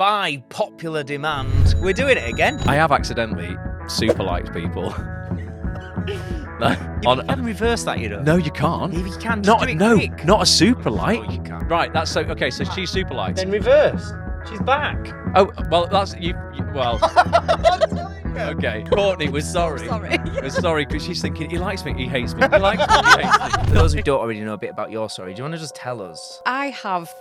by popular demand, we're doing it again. I have accidentally super liked people. You can reverse that, you know. No, you can't. Maybe you can. Just do it quick. Not a super like. Oh, you can. Right, that's so. Okay, so she's super liked. Then reverse. She's back. Oh, well, that's you well. Okay, Courtney was sorry. Was sorry because she's thinking he likes me, he hates me. He likes me, he hates me. For those who don't already know a bit about your story, do you want to just tell us? I have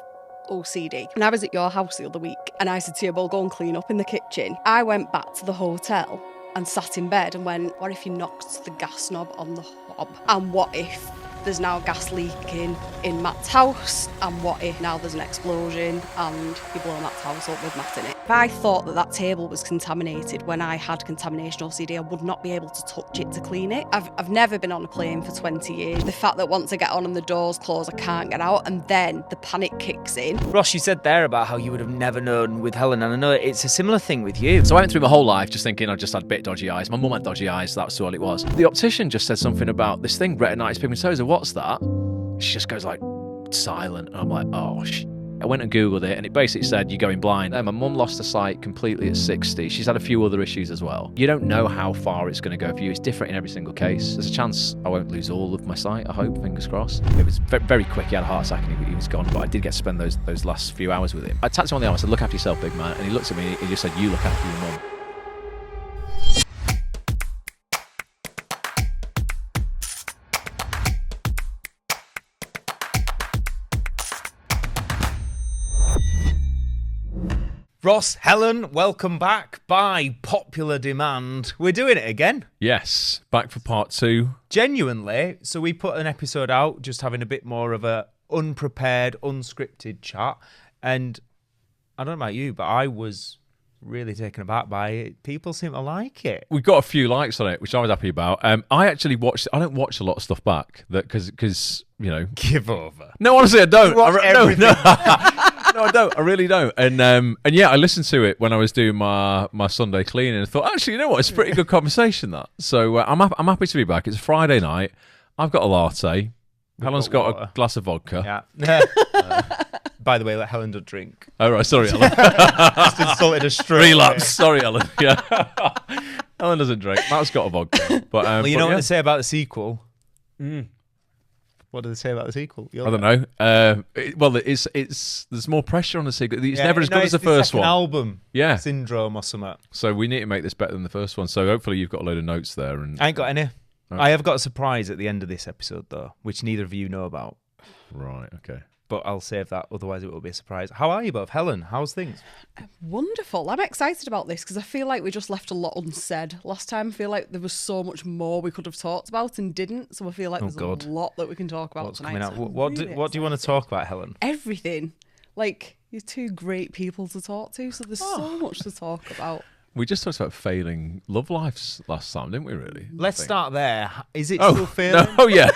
OCD. And I was at your house the other week and I said to you, well, go and clean up in the kitchen. I went back to the hotel and sat in bed and went, what if you knocked the gas knob on the hob? And what if there's now gas leaking in Matt's house? And what if now there's an explosion and you blow Matt's house up with Matt in it? If I thought that table was contaminated when I had contamination OCD, I would not be able to touch it to clean it. I've never been on a plane for 20 years. The fact that once I get on and the doors close, I can't get out, and then the panic kicks in. Ross, you said there about how you would have never known with Helen, and I know it's a similar thing with you. So I went through my whole life just thinking I just had a bit dodgy eyes. My mum had dodgy eyes, that's all it was. The optician just said something about this thing, retinitis pigmentosa, what's that? She just goes like, silent. And I'm like, oh, I went and Googled it and it basically said you're going blind. My mum lost her sight completely at 60. She's had a few other issues as well. You don't know how far it's going to go for you. It's different in every single case. There's a chance I won't lose all of my sight, I hope, fingers crossed. It was very quick. He had a heart attack and he was gone, but I did get to spend those last few hours with him. I tapped him on the arm, I said, look after yourself, big man. And he looked at me and he just said, you look after your mum. Ross, Helen, welcome back by popular demand. We're doing it again. Yes, back for part 2. Genuinely, so we put an episode out just having a bit more of a unprepared, unscripted chat. And I don't know about you, but I was really taken aback by it. People seem to like it. We got a few likes on it, which I was happy about. I actually watched. I don't watch a lot of stuff back because you know. Give over. No, honestly, I don't. Watch everything. No, I don't. I really don't. And yeah, I listened to it when I was doing my Sunday cleaning and thought, actually, you know what? It's a pretty good conversation, that. So I'm happy to be back. It's a Friday night. I've got a latte. Helen's got a glass of vodka. Yeah. By the way, let Helen don't drink. Oh, right. Sorry, Ellen. Just insulted her straight Relapse. Sorry, Ellen. Yeah. Ellen doesn't drink. Matt's got a vodka. But, well, you know yeah. what they say about the sequel? What do they say about the sequel? I don't know. Well, there's more pressure on the sequel. It's never as good as the first one. Album, yeah, syndrome or something. So we need to make this better than the first one. So hopefully you've got a load of notes there. And I ain't got any. Right. I have got a surprise at the end of this episode though, which neither of you know about. Right. Okay. But I'll save that, otherwise it will be a surprise. How are you both? Helen, how's things? Wonderful. I'm excited about this because I feel like we just left a lot unsaid last time. I feel like there was so much more we could have talked about and didn't. So I feel like there's a lot that we can talk about What's tonight. coming out? What do you want to talk about, Helen? Everything. Like, you're two great people to talk to, so there's so much to talk about. We just talked about failing love lives last time, didn't we, really? Let's start there. Is it still failing? No, yeah.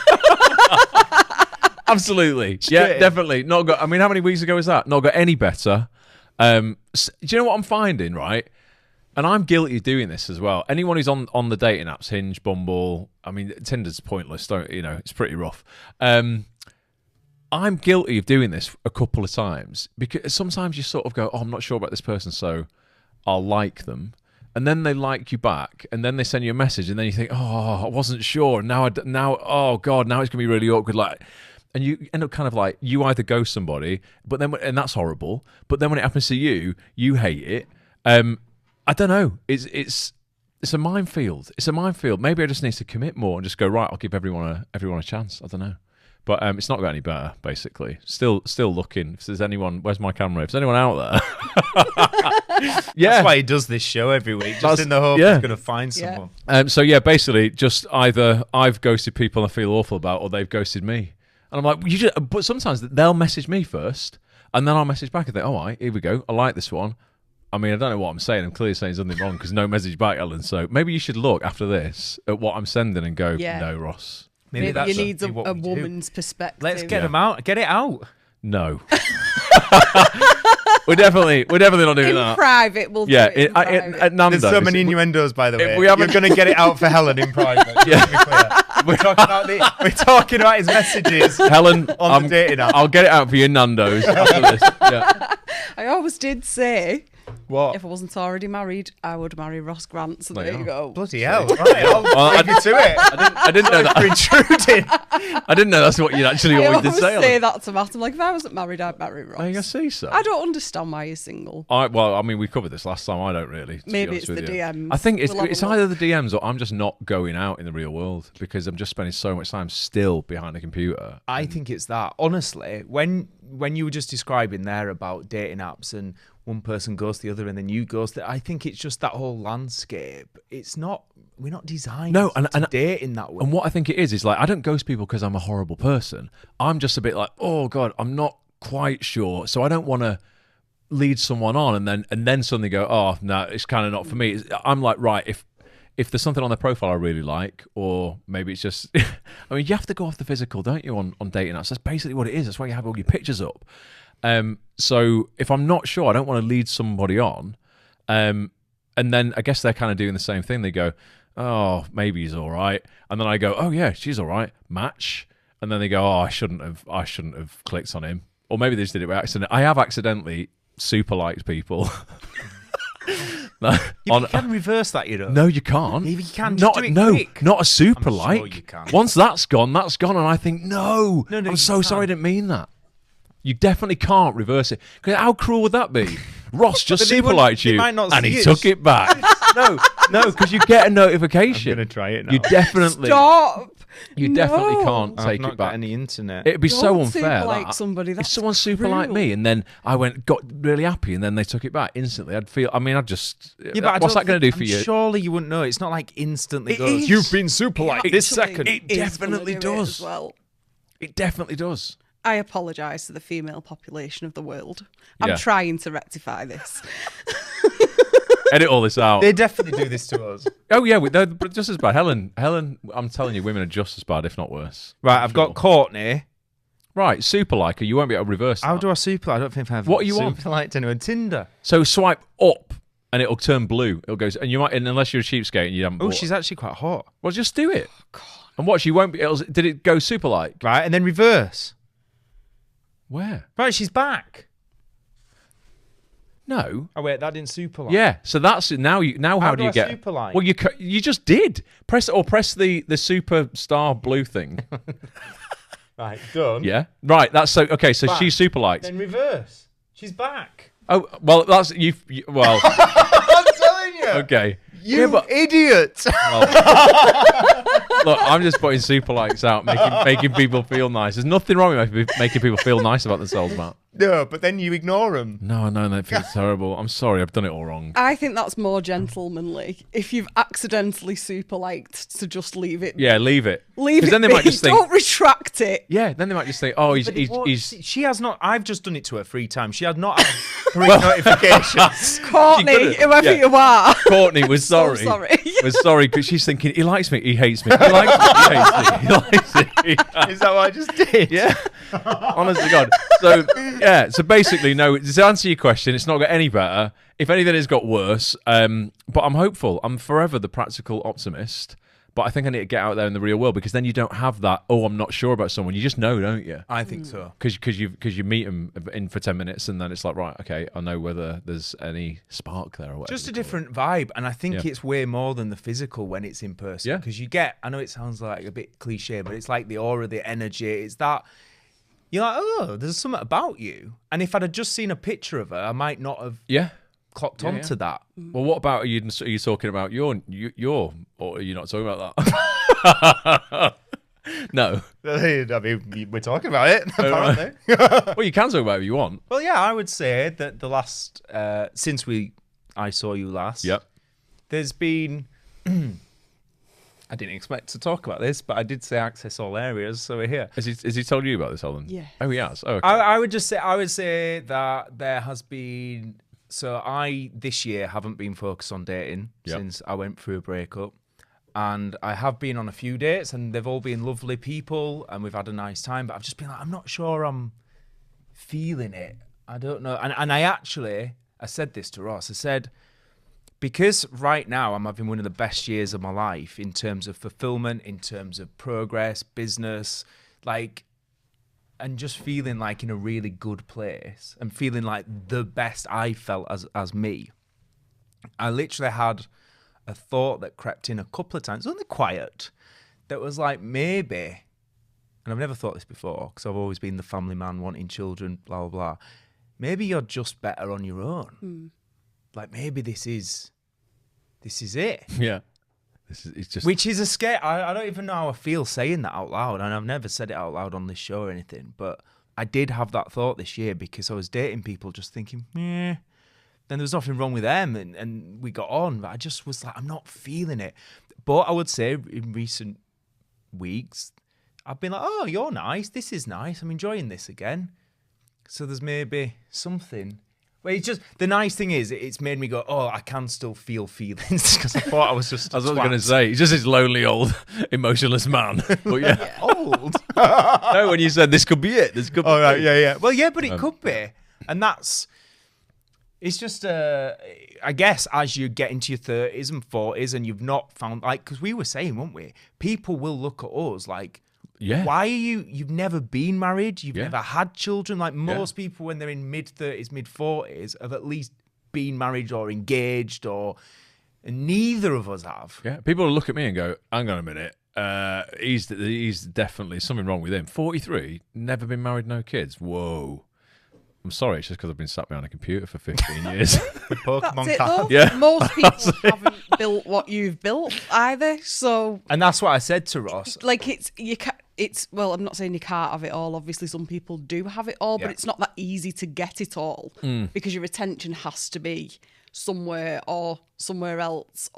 Absolutely. Yeah, definitely. Not got. I mean, how many weeks ago was that? Not got any better. Do you know what I'm finding, right? And I'm guilty of doing this as well. Anyone who's on the dating apps, Hinge, Bumble, I mean, Tinder's pointless, don't you know? It's pretty rough. I'm guilty of doing this a couple of times because sometimes you sort of go, oh, I'm not sure about this person, so I'll like them. And then they like you back, and then they send you a message, and then you think, oh, I wasn't sure. Now, oh God, now it's gonna be really awkward. Like, and you end up kind of like, you either ghost somebody, but then, and that's horrible. But then when it happens to you, you hate it. I don't know. It's a minefield. It's a minefield. Maybe I just need to commit more and just go, right, I'll give everyone a chance. I don't know. But it's not got any better, basically. Still looking. If there's anyone, where's my camera? If there's anyone out there. Yeah. That's why he does this show every week, just in the hope he's going to find someone. So yeah, basically, just either I've ghosted people I feel awful about, or they've ghosted me. And I'm like, but sometimes they'll message me first, and then I'll message back and think, all right, here we go. I like this one. I mean, I don't know what I'm saying. I'm clearly saying something wrong because no message back, Ellen. So maybe you should look after this at what I'm sending and go, no, Ross. Maybe you need a woman's perspective. Let's get them out. Get it out. No. We're definitely not doing that. In private, we'll do it in private. At Nando's. There's so many innuendos, by the way. You're going to get it out for Helen in private. Yeah. We're talking about his messages. Helen, on the dating app. I'll get it out for you, Nando's. After this. Yeah. I always did say What? If I wasn't already married, I would marry Ross Grant. So there you go. Bloody hell! Right, I'll leave you to it. I didn't know that. Intruding. I didn't know that's what you actually I always always did say. say that to Matt. I'm like, if I wasn't married, I'd marry Ross. I see so. I don't understand why he's single. Well, I mean, we covered this last time. I don't really. To Maybe be it's honest the with you. DMs. I think it's We'll have a either the DMs or I'm just not going out in the real world because I'm just spending so much time still behind a computer. I think it's that. Honestly, when you were just describing there about dating apps and one person goes to the other and then you goes to, I think it's just that whole landscape. It's not. We're not designed to date in that way. And what I think it is like I don't ghost people because I'm a horrible person. I'm just a bit like, oh God, I'm not quite sure, so I don't want to lead someone on and then suddenly go, oh no, it's kind of not for me. I'm like, right, if there's something on their profile I really like, or maybe it's just, I mean, you have to go off the physical, don't you, on dating apps? That's basically what it is. That's why you have all your pictures up. So if I'm not sure, I don't want to lead somebody on. And then I guess they're kind of doing the same thing. They go, oh, maybe he's all right. And then I go, oh yeah, she's all right. Match. And then they go, oh, I shouldn't have clicked on him. Or maybe they just did it by accident. I have accidentally super liked people. You can reverse that, you know. No, you can't. Maybe you can. Just do it quick. Not a super I'm like. sure you can. Once that's gone, and I think, no I'm so you sorry, I can't. didn't mean that. You definitely can't reverse it. 'Cause how cruel would that be? Ross just But they super wouldn't- liked they you, might not and see he it. took it back. no, because you get a notification. I'm gonna try it now. You definitely, Stop. you definitely No. can't I've take not it got back. any internet. It'd be so Don't unfair. super like somebody. If That's someone super like cruel. me, and then I got really happy, and then they took it back instantly, I'd feel. I mean, I'd just. Yeah, but I what's don't that going to do think- for you? Surely you wouldn't know. It's not like instantly It goes. is. You've been super like this Actually, second. It is definitely gonna do it does. as well. It definitely does. I apologise to the female population of the world. I'm Yeah. trying to rectify this. Edit all this out. They definitely do this to us. Oh yeah, they're just as bad. Helen, I'm telling you, women are just as bad, if not worse. Right, I've got Courtney. Right, super liker. You won't be able to reverse that. How do I super? I don't think I've What are you on? super liked anyone. Tinder. So swipe up, and it'll turn blue. It'll go, and you might, and unless you're a cheapskate and you haven't. Oh, bought- she's actually quite hot. Well, just do it. And watch, you won't be. Did it go super like? Right, and then reverse. Where? Right, she's back. No. Oh wait, that didn't super like. Yeah. So that's now. How do do you I get? super like? Well, you just did press the superstar blue thing. Right, done. Yeah. Right. That's so. Okay. So Back. she's super liked. Then reverse. She's back. Oh well, that's you. Well. I'm telling you. Okay. You Yeah, but- idiot. Look, I'm just putting super likes out, making people feel nice. There's nothing wrong with making people feel nice about themselves, Matt. No, but then you ignore them. No, that feels terrible. I'm sorry, I've done it all wrong. I think that's more gentlemanly. If you've accidentally super liked, to just leave it. Yeah, leave it. Leave 'Cause it. then they be. might just think. Don't retract it. Yeah, then they might just think, oh, he's. She has not. I've just done it to her 3 times. She had not had 3 notifications. Courtney, could've, whoever yeah. you are. Courtey was So sorry. sorry. Was sorry because she's thinking he likes me, he hates me. He likes me, he hates me. He likes me. Is that what I just did? Yeah. Honest to God. So yeah. So basically, no. To answer your question, it's not got any better. If anything, it's got worse. But I'm hopeful. I'm forever the practical optimist. But I think I need to get out there in the real world because then you don't have that. Oh, I'm not sure about someone. You just know, don't you? I think so. Because you meet them in for 10 minutes and then it's like, right, okay, I know whether there's any spark there or whatever. Just a different vibe, and I think Yeah. it's way more than the physical when it's in person. Yeah. Because you get, I know it sounds like a bit cliche, but it's like the aura, the energy. It's that you're like, oh, there's something about you. And if I'd have just seen a picture of her, I might not have Yeah. clocked Yeah, onto yeah. that. Well, what about are you talking about your, or are you not talking about that? No. I mean, we're talking about it, apparently. Well, you can talk about it if you want. Well, yeah, I would say that the last, since I saw you last, Yep. there's been, I didn't expect to talk about this, but I did say access all areas, so we're here. Has he told you about this, Helen? Yeah. Oh, he has. Oh, okay. I would say that there has been, so I this year haven't been focused on dating Yep. since I went through a breakup. And I have been on a few dates and they've all been lovely people and we've had a nice time, but I've just been like, I'm not sure I'm feeling it. I don't know. And I said this to Ross. I said, because right now I'm having one of the best years of my life in terms of fulfillment, in terms of progress, business, like, and just feeling like in a really good place and feeling like the best I felt as me. I literally had a thought that crept in a couple of times, only quiet, that was like, maybe, and I've never thought this before because I've always been the family man wanting children, blah, blah, blah. Maybe you're just better on your own. Like, maybe this is it. Yeah. It's just... Which is a scare. I don't even know how I feel saying that out loud, and I've never said it out loud on this show or anything, but I did have that thought this year because I was dating people just thinking, then there was nothing wrong with them, and we got on, but I just was like, I'm not feeling it. But I would say in recent weeks, I've been like, oh, you're nice, this is nice, I'm enjoying this again. So there's maybe something. Well, it's just, the nice thing is, it's made me go, oh, I can still feel feelings, because I thought I was just I was going to say, he's just this lonely old emotionless man. But yeah. old. No, when you said this could be it, this could be Oh, right, it. yeah. Well, yeah, but it could be. And it's just, I guess, as you get into your 30s and 40s and you've not found, like, because we were saying, weren't we? People will look at us like, Yeah. why are you've never been married, you've never had children. Like, most people when they're in mid-30s, mid-40s have at least been married or engaged, and neither of us have. Yeah. People will look at me and go, hang on a minute. He's definitely something wrong with him. 43, never been married, no kids. Whoa. I'm sorry, it's just because I've been sat behind a computer for 15 years. Pokemon That's it, card. though. Yeah. Most people haven't built what you've built either. So, And that's what I said to Ross. like, well, I'm not saying you can't have it all. Obviously, some people do have it all, Yeah. but it's not that easy to get it all because your attention has to be somewhere or somewhere else,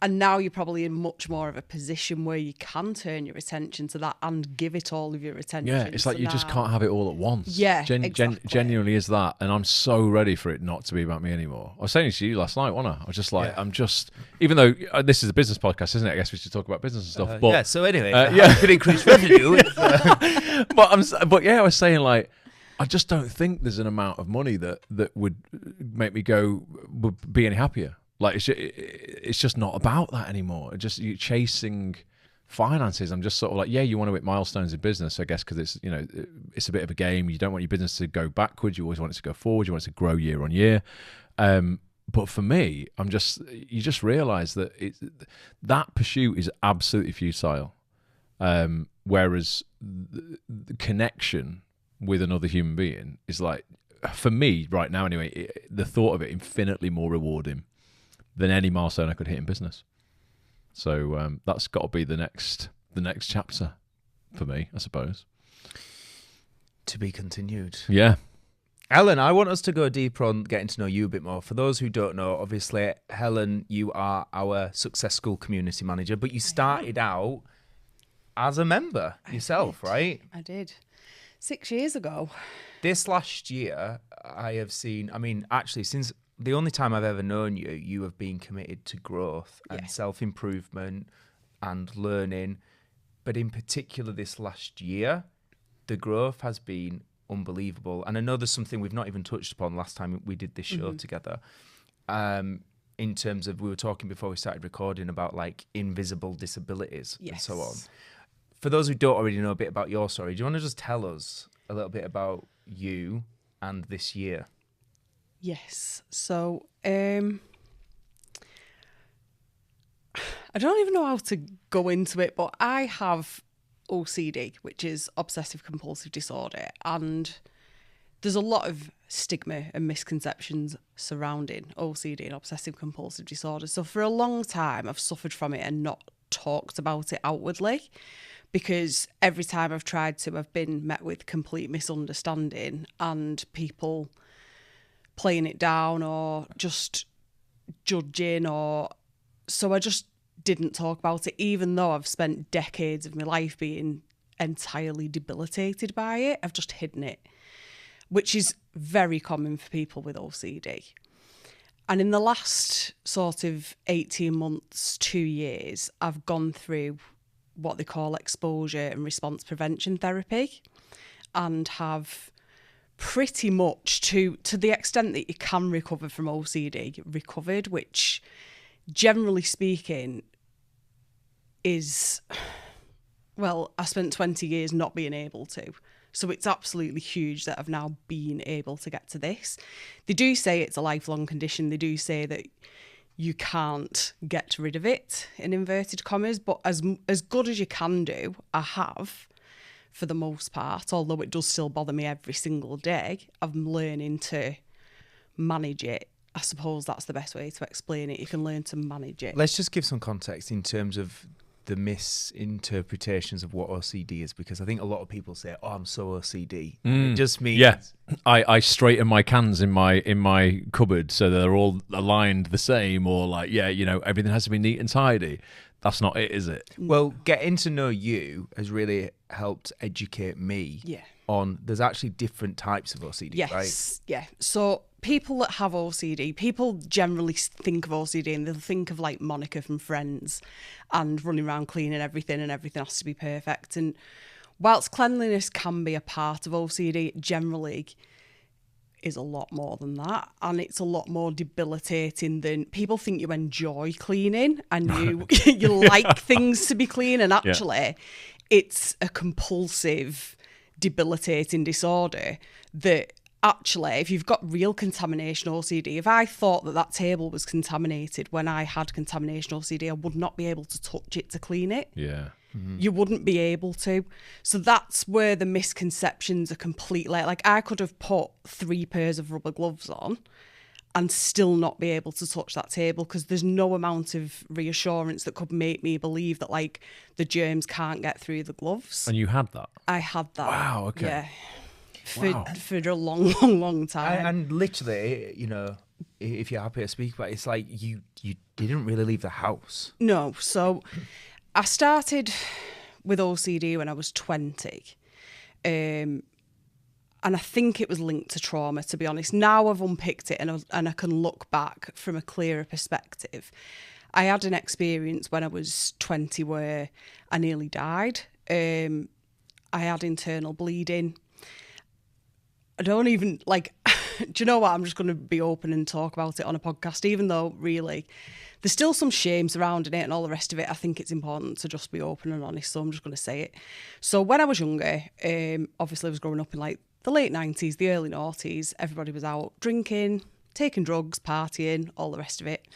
and now you're probably in much more of a position where you can turn your attention to that and give it all of your attention. Yeah, it's like So you just now- can't have it all at once. Yeah, exactly. Genuinely is that. And I'm so ready for it not to be about me anymore. I was saying to you last night, wasn't I? I was just like, Yeah. I'm just, even though this is a business podcast, isn't it? I guess we should talk about business and stuff. But Yeah, so anyway, yeah. could increase revenue. but yeah, I was saying, like, I just don't think there's an amount of money that would make me would be any happier. Like, it's just not about that anymore. Just you chasing finances. I'm just sort of like, yeah, you want to hit milestones in business, I guess, because it's, it's a bit of a game. You don't want your business to go backwards. You always want it to go forward. You want it to grow year on year. But for me, you just realise that that pursuit is absolutely futile. Whereas the connection with another human being is, like, for me right now anyway, the thought of it infinitely more rewarding than any milestone I could hit in business. So that's got to be the next chapter for me, I suppose. To be continued. Yeah. Helen, I want us to go deeper on getting to know you a bit more. For those who don't know, obviously, Helen, you are our Success School community manager, but you started out as a member yourself, right? I did. 6 years ago. This last year, I have seen, actually, since the only time I've ever known you, you have been committed to growth and self-improvement and learning. But in particular, this last year, the growth has been unbelievable. And I know there's something we've not even touched upon last time we did this show together. In terms of, we were talking before we started recording about, like, invisible disabilities and so on. For those who don't already know a bit about your story, do you want to just tell us a little bit about you and this year? Yes. So, I don't even know how to go into it, but I have OCD, which is obsessive compulsive disorder, and there's a lot of stigma and misconceptions surrounding OCD and obsessive compulsive disorder. So for a long time, I've suffered from it and not talked about it outwardly, because every time I've tried to, I've been met with complete misunderstanding and people playing it down or just judging, so I just didn't talk about it, even though I've spent decades of my life being entirely debilitated by it. I've just hidden it, which is very common for people with OCD. And in the last sort of 18 months, 2 years, I've gone through what they call exposure and response prevention therapy, and have pretty much, to the extent that you can recover from OCD, recovered, which generally speaking is, well, I spent 20 years not being able to. So it's absolutely huge that I've now been able to get to this. They do say it's a lifelong condition. They do say that you can't get rid of it, in inverted commas, but as good as you can do, I have, for the most part, although it does still bother me every single day. I'm learning to manage it. I suppose that's the best way to explain it. You can learn to manage it. Let's just give some context in terms of the misinterpretations of what OCD is, because I think a lot of people say, "Oh, I'm so OCD." It just means I straighten my cans in my cupboard so they're all aligned the same, or like, everything has to be neat and tidy. That's not it, is it? Well, getting to know you has really helped educate me on there's actually different types of OCD, right? Yeah. So people that have OCD, people generally think of OCD and they'll think of like Monica from Friends and running around cleaning everything and everything has to be perfect. And whilst cleanliness can be a part of OCD, it generally is a lot more than that, and it's a lot more debilitating than people think. You enjoy cleaning and you like things to be clean, and actually it's a compulsive, debilitating disorder that actually, if you've got real contamination OCD, if I thought that table was contaminated when I had contamination OCD, I would not be able to touch it to clean it. Yeah. You wouldn't be able to. So that's where the misconceptions are completely... Like, I could have put 3 pairs of rubber gloves on and still not be able to touch that table, because there's no amount of reassurance that could make me believe that, like, the germs can't get through the gloves. And you had that? I had that. Wow, okay. Yeah. For a long, long, long time. And literally, if you're happy to speak about it, it's like you didn't really leave the house. No. So I started with OCD when I was 20. And I think it was linked to trauma, to be honest. Now I've unpicked it and I can look back from a clearer perspective. I had an experience when I was 20 where I nearly died. I had internal bleeding. I don't even, like, do you know what? I'm just going to be open and talk about it on a podcast, even though, really, there's still some shame surrounding it and all the rest of it. I think it's important to just be open and honest, so I'm just going to say it. So when I was younger, obviously I was growing up in, like, the late 90s, the early noughties. Everybody was out drinking, taking drugs, partying, all the rest of it.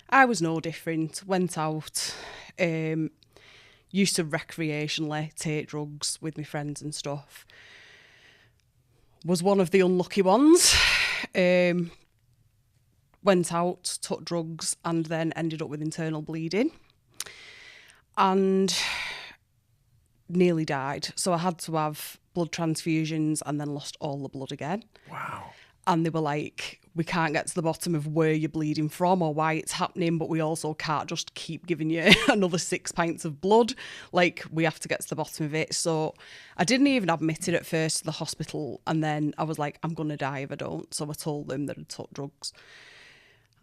I was no different. Went out, used to recreationally take drugs with my friends and stuff. Was one of the unlucky ones. Went out, took drugs, and then ended up with internal bleeding. And nearly died. So I had to have blood transfusions and then lost all the blood again. Wow. And they were like, we can't get to the bottom of where you're bleeding from or why it's happening, but we also can't just keep giving you another 6 pints of blood. Like, we have to get to the bottom of it. So I didn't even admit it at first to the hospital. And then I was like, I'm going to die if I don't. So I told them that I'd took drugs.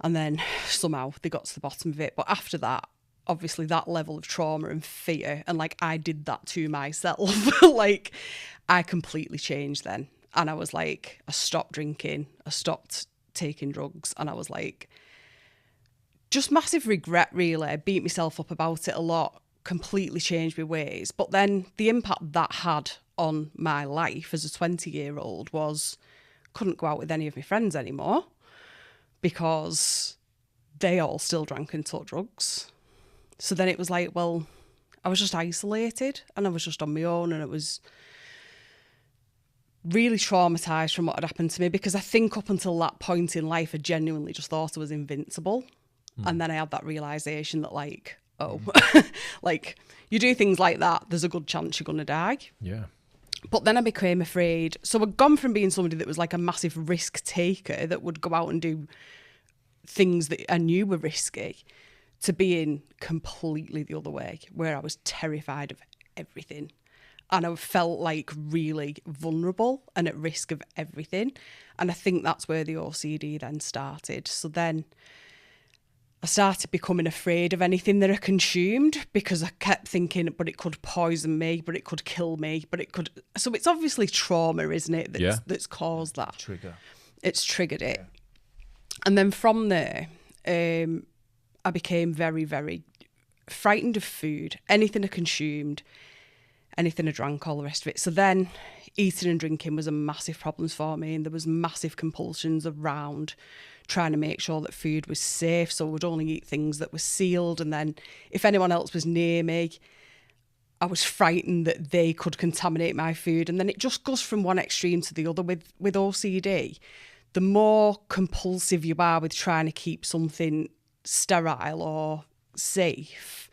And then somehow they got to the bottom of it. But after that, obviously that level of trauma and fear, and like I did that to myself, like I completely changed then. And I was like, I stopped drinking, I stopped taking drugs, and I was like, just massive regret, really. I beat myself up about it a lot, completely changed my ways. But then the impact that had on my life as a 20-year-old was couldn't go out with any of my friends anymore because they all still drank and took drugs. So then it was like, well, I was just isolated and I was just on my own, and it was really traumatised from what had happened to me, because I think up until that point in life I genuinely just thought I was invincible. And then I had that realisation that like, oh, like you do things like that, there's a good chance you're going to die. Yeah. But then I became afraid. So I'd gone from being somebody that was like a massive risk taker that would go out and do things that I knew were risky, to being completely the other way, where I was terrified of everything. And I felt like really vulnerable and at risk of everything. And I think that's where the OCD then started. So then I started becoming afraid of anything that I consumed, because I kept thinking, but it could poison me, but it could kill me, but it could... So it's obviously trauma, isn't it, that's caused that. Trigger. It's triggered it. Yeah. And then from there, I became very, very frightened of food. Anything I consumed, anything I drank, all the rest of it. So then eating and drinking was a massive problem for me, and there was massive compulsions around trying to make sure that food was safe. So I would only eat things that were sealed, and then if anyone else was near me, I was frightened that they could contaminate my food. And then it just goes from one extreme to the other with OCD. The more compulsive you are with trying to keep something sterile or safe,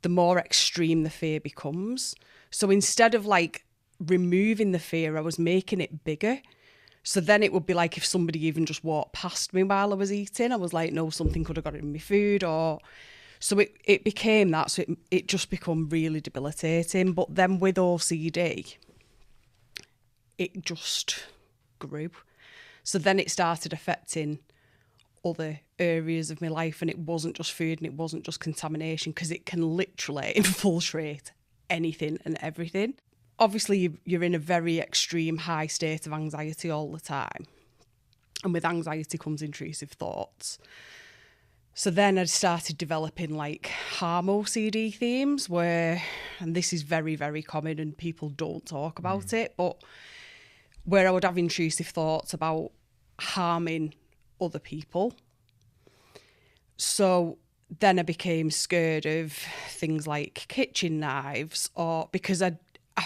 the more extreme the fear becomes. So instead of like removing the fear, I was making it bigger. So then it would be like if somebody even just walked past me while I was eating, I was like, no, something could have got in my food. Or so it became that. So it just become really debilitating. But then with OCD, it just grew. So then it started affecting other areas of my life, and it wasn't just food and it wasn't just contamination, because it can literally infiltrate anything and everything. Obviously, you're in a very extreme high state of anxiety all the time. And with anxiety comes intrusive thoughts. So then I started developing like harm OCD themes where, and this is very, very common and people don't talk about it, but where I would have intrusive thoughts about harming other people. So then I became scared of things like kitchen knives, or because I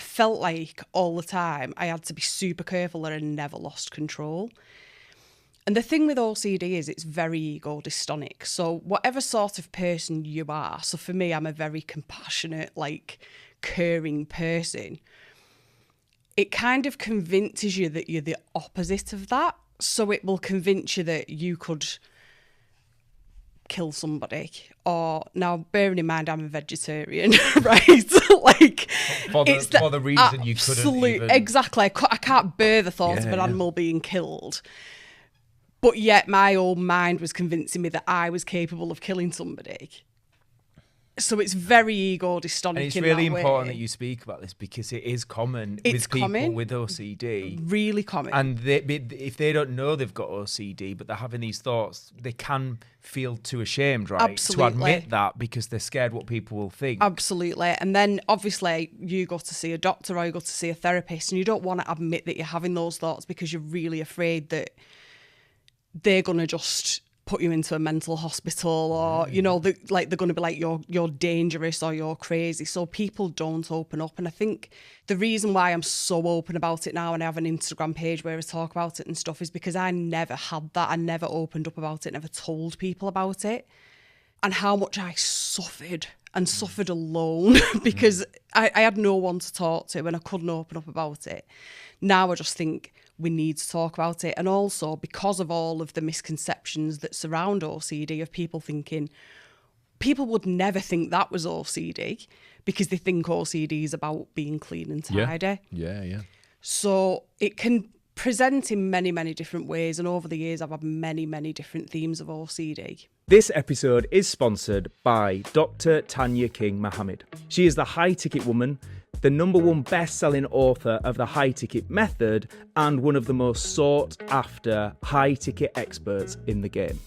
felt like all the time I had to be super careful that I never lost control. And the thing with OCD is it's very ego dystonic. So whatever sort of person you are, so for me, I'm a very compassionate, like caring person. It kind of convinces you that you're the opposite of that. So it will convince you that you could kill somebody. Or now, bearing in mind I'm a vegetarian, right? Like for the reason you couldn't even... Exactly. I can't bear the thought of an animal being killed. But yet my own mind was convincing me that I was capable of killing somebody. So it's very ego dystonic. And it's really important that you speak about this, because it is common with people with OCD. Really common. And if they don't know they've got OCD, but they're having these thoughts, they can feel too ashamed, right? Absolutely. To admit that, because they're scared what people will think. Absolutely. And then obviously you go to see a doctor or you go to see a therapist, and you don't want to admit that you're having those thoughts because you're really afraid that they're going to just put you into a mental hospital, or, you know, they're going to be like, you're dangerous or you're crazy. So people don't open up. And I think the reason why I'm so open about it now, and I have an Instagram page where I talk about it and stuff, is because I never had that. I never opened up about it, never told people about it, and how much I suffered and suffered alone because I had no one to talk to and I couldn't open up about it. Now I just think we need to talk about it. And also because of all of the misconceptions that surround OCD, of people thinking, people would never think that was OCD because they think OCD is about being clean and tidy. Yeah. So it can present in many, many different ways. And over the years, I've had many, many different themes of OCD. This episode is sponsored by Dr. Tania King-Mohammad. She is the high ticket woman, the #1 best-selling author of the high ticket method, and one of the most sought after high ticket experts in the game.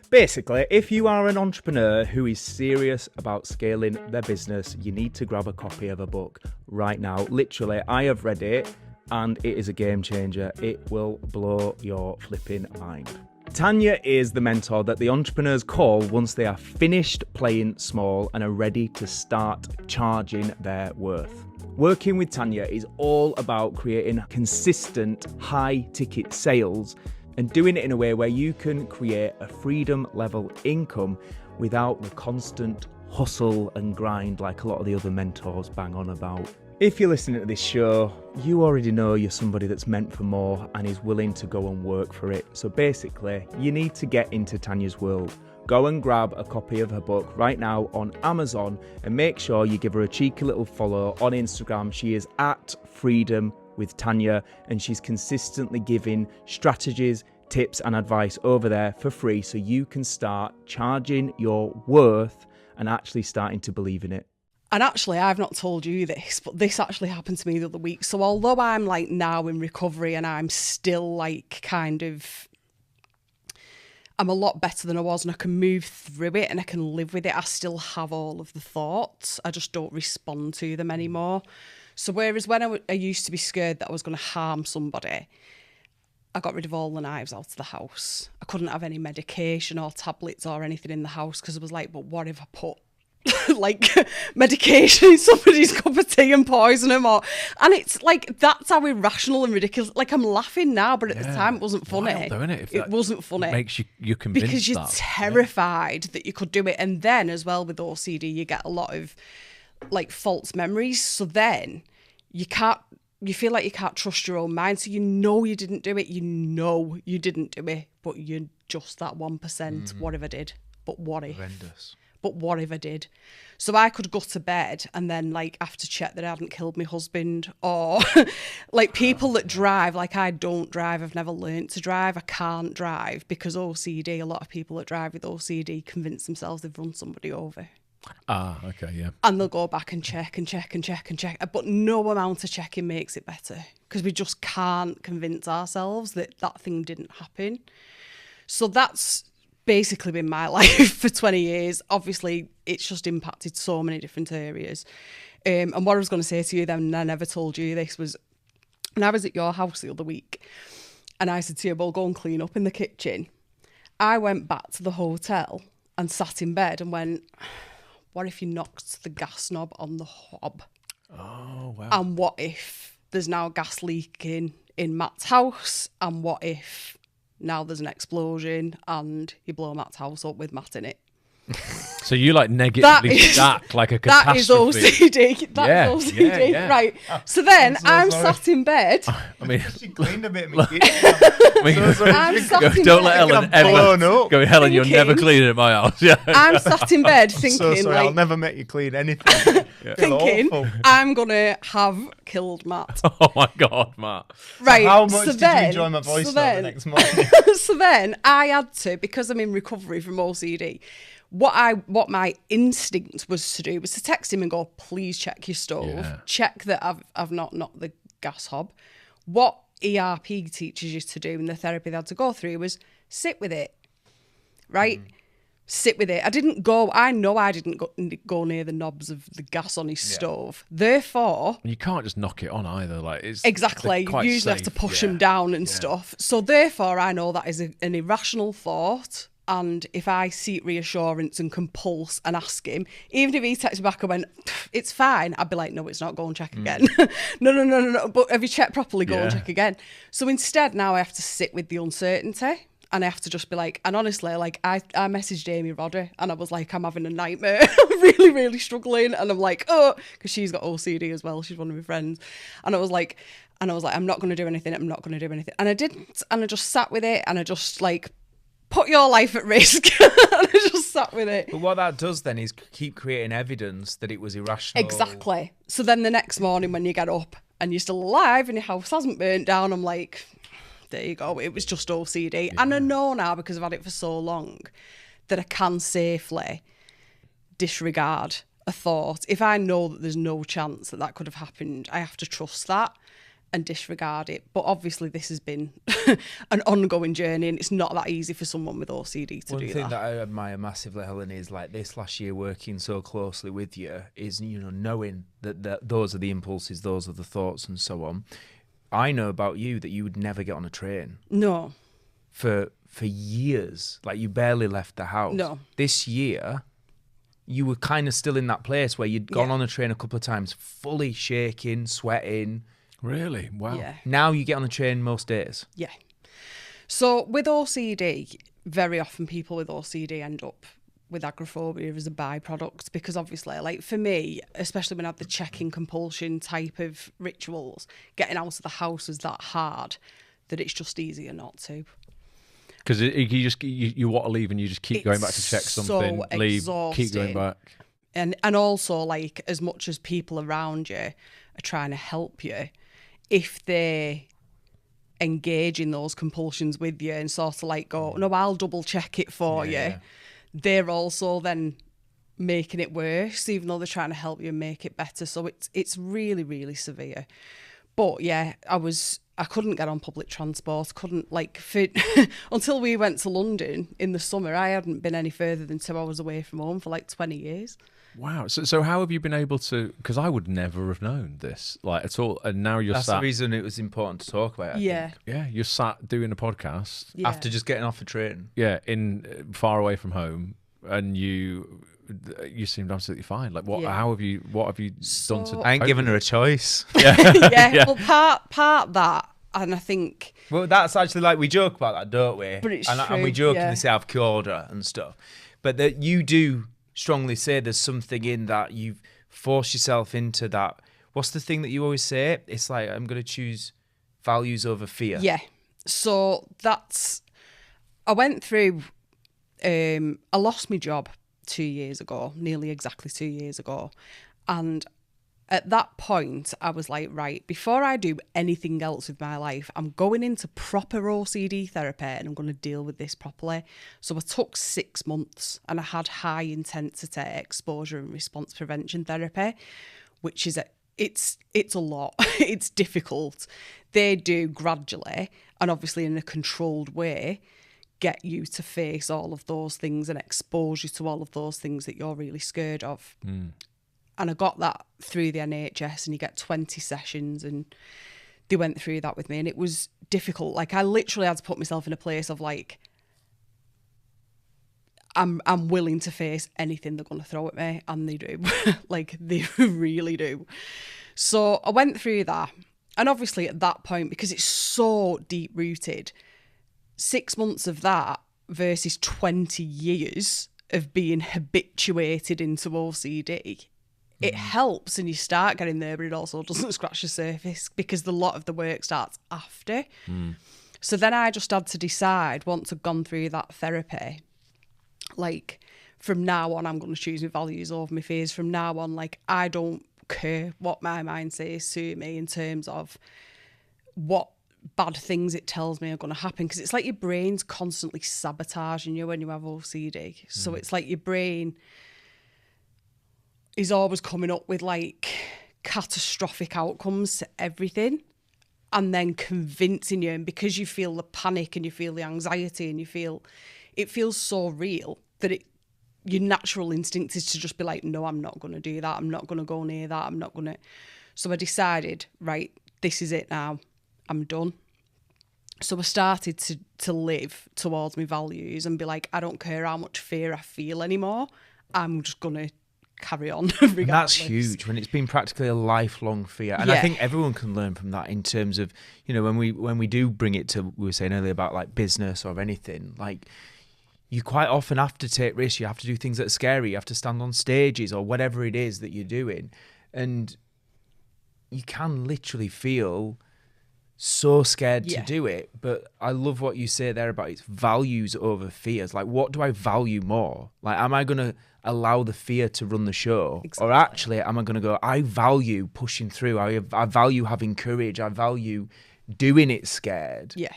Basically, if you are an entrepreneur who is serious about scaling their business, you need to grab a copy of her book right now. Literally, I have read it and it is a game changer. It will blow your flipping mind. Tania is the mentor that the entrepreneurs call once they are finished playing small and are ready to start charging their worth. Working with Tania is all about creating consistent high ticket sales and doing it in a way where you can create a freedom level income without the constant hustle and grind like a lot of the other mentors bang on about. If you're listening to this show, you already know you're somebody that's meant for more and is willing to go and work for it. So basically, you need to get into Tania's world. Go and grab a copy of her book right now on Amazon and make sure you give her a cheeky little follow on Instagram. She is at Freedom with Tania, and she's consistently giving strategies, tips and advice over there for free so you can start charging your worth and actually starting to believe in it. And actually, I've not told you this, but this actually happened to me the other week. So although I'm like now in recovery and I'm still like kind of, I'm a lot better than I was, and I can move through it and I can live with it. I still have all of the thoughts. I just don't respond to them anymore. So whereas when I used to be scared that I was going to harm somebody, I got rid of all the knives out of the house. I couldn't have any medication or tablets or anything in the house because I was like, but what if I put like medication in somebody's cup of tea and poison them? And it's like, that's how irrational and ridiculous. Like, I'm laughing now, but at the time it wasn't funny. Wild, though, innit? If it that wasn't funny. Makes you convinced because you're that. terrified that you could do it. And then as well with OCD, you get a lot of like false memories. So then you feel like you can't trust your own mind. So you know you didn't do it. You know you didn't do it, but you're just that 1%. What if I did? But what if? Horrendous. But what if I did? So I could go to bed and then like have to check that I hadn't killed my husband, or like people that drive, like I don't drive. I've never learnt to drive. I can't drive because OCD, a lot of people that drive with OCD convince themselves they've run somebody over. Ah, okay, yeah. And they'll go back and check and check and check and check. But no amount of checking makes it better because we just can't convince ourselves that that thing didn't happen. So that's basically been my life for 20 years. Obviously, it's just impacted so many different areas. And what I was going to say to you then, and I never told you this, was when I was at your house the other week and I said to you, well, go and clean up in the kitchen. I went back to the hotel and sat in bed and went, what if you knocked the gas knob on the hob? Oh, wow. And what if there's now gas leaking in Matt's house? And what if now there's an explosion and you blow Matt's house up with Matt in it? So you like negatively stack like a catastrophe. That is OCD. That's OCD. Yeah. Right. So then I'm sorry. sat in bed. I mean, She cleaned a bit of me. I'm sat in don't bed. let Helen blown ever up. go, Helen, you're Thinking- never cleaning at my house. Yeah. I'm sat in bed thinking, So sorry, I'll like, never make you clean anything. thinking, Awful. I'm going to have killed Matt. Oh my God, Matt. Right. How much so did then, you enjoy my voice so the then, next morning? so then I had to, because I'm in recovery from OCD, what my instinct was to do was to text him and go, please check your stove, Yeah. check that I've not knocked the gas hob. What ERP teaches you to do and the therapy they had to go through was sit with it, right? Sit with it. I know I didn't go near the knobs of the gas on his stove. Therefore, You can't just knock it on either. Like it's exactly, you quite usually have to safe. push Yeah. them down and stuff. So therefore, I know that is an irrational thought. And if I seek reassurance and compulse and ask him, even if he texts me back and went, it's fine, I'd be like, no, it's not, go and check again. No. But have you checked properly? Go and check again. So instead, now I have to sit with the uncertainty. And I have to just be like, and honestly, like I messaged Amy Rodder and I was like, I'm having a nightmare. I'm really, really struggling. And I'm like, oh, because she's got OCD as well. She's one of my friends. And I was like, I'm not going to do anything. I'm not going to do anything. And I didn't. And I just sat with it and I just like, put your life at risk. And I just sat with it. But what that does then is keep creating evidence that it was irrational. Exactly. So then the next morning when you get up and you're still alive and your house hasn't burnt down, I'm like, there you go. It was just OCD. Yeah. And I know now, because I've had it for so long, that I can safely disregard a thought. If I know that there's no chance that could have happened, I have to trust that and disregard it. But obviously this has been an ongoing journey and it's not that easy for someone with OCD to do that. One thing that I admire massively, Helen, is like this last year working so closely with you is, knowing that those are the impulses, those are the thoughts and so on. I know about you that you would never get on a train. No. For years. Like you barely left the house. No. This year, you were kind of still in that place where you'd gone on a train a couple of times, fully shaking, sweating. Really? Wow. Yeah. Now you get on a train most days. Yeah. So with OCD, very often people with OCD end up with agoraphobia as a byproduct, because obviously, like for me, especially when I have the checking compulsion type of rituals, getting out of the house is that hard that it's just easier not to. Because you want to leave and you just keep going back to check something, so leave, exhausting. keep going back. And also, like, as much as people around you are trying to help you, if they engage in those compulsions with you and sort of like go, no, I'll double check it for you, they're also then making it worse, even though they're trying to help you and make it better. So it's really, really severe. But yeah, I was I couldn't get on public transport, couldn't like fit until we went to London in the summer. I hadn't been any further than 2 hours away from home for like 20 years. Wow. So how have you been able to, because I would never have known this like at all, and now you're That's sat, the reason it was important to talk about. I Yeah. think. yeah, you're sat doing a podcast, Yeah. After just getting off a train. yeah, in far away from home, and you seemed absolutely fine. Like what? Yeah. How have you? What have you done to? I ain't giving her a choice. Yeah. Well, part that, and I think Well, that's actually like we joke about that, don't we? But it's and we true, jokingly yeah. say I've cured her and stuff. But that you do strongly say there's something in that you've forced yourself into that. What's the thing that you always say? It's like, I'm going to choose values over fear. yeah. So I went through. I lost my job 2 years ago, nearly exactly 2 years ago, and at that point, I was like, right, before I do anything else with my life, I'm going into proper OCD therapy and I'm going to deal with this properly. So I took 6 months and I had high intensity exposure and response prevention therapy, which is it's a lot. It's difficult. They do gradually and obviously in a controlled way get you to face all of those things and expose you to all of those things that you're really scared of. And I got that through the NHS, and you get 20 sessions, and they went through that with me, and it was difficult. Like I literally had to put myself in a place of like, I'm willing to face anything they're going to throw at me, and they do. Like they really do. So I went through that, and obviously at that point, because it's so deep rooted, 6 months of that versus 20 years of being habituated into OCD. It helps and you start getting there, but it also doesn't scratch the surface because a lot of the work starts after. So then I just had to decide, once I'd gone through that therapy, like from now on, I'm going to choose my values over my fears. From now on, like I don't care what my mind says to me in terms of what bad things it tells me are going to happen, because it's like your brain's constantly sabotaging you when you have OCD. So it's like your brain is always coming up with like catastrophic outcomes to everything and then convincing you, and because you feel the panic and you feel the anxiety and it feels so real that your natural instinct is to just be like, no, I'm not going to do that, I'm not going to go near that, I'm not going to. So I decided, right, this is it now, I'm done. So I started to live towards my values and be like, I don't care how much fear I feel anymore, I'm just going to carry on. And that's huge when it's been practically a lifelong fear. And I Yeah. think everyone can learn from that in terms of, you know, when we do bring it to, we were saying earlier about like business or anything, like you quite often have to take risks. You have to do things that are scary. You have to stand on stages or whatever it is that you're doing. And you can literally feel so scared to Yeah. do it. But I love what you say there about it's values over fears. Like, what do I value more? Like, am I going to allow the fear to run the show? Exactly. Or actually, am I going to go, I value pushing through. I value having courage. I value doing it scared. Yeah.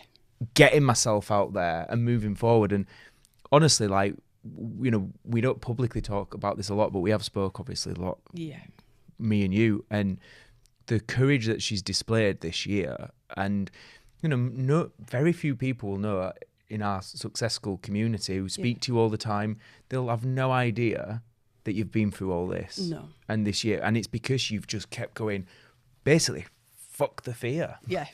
Getting myself out there and moving forward. And honestly, like, you know, we don't publicly talk about this a lot, but we have spoke obviously a lot, Yeah. me and you, and the courage that she's displayed this year. And, you know, very few people will know in our successful community who speak to you all the time. They'll have no idea that you've been through all this. No. And this year. And it's because you've just kept going, basically, fuck the fear. Yeah.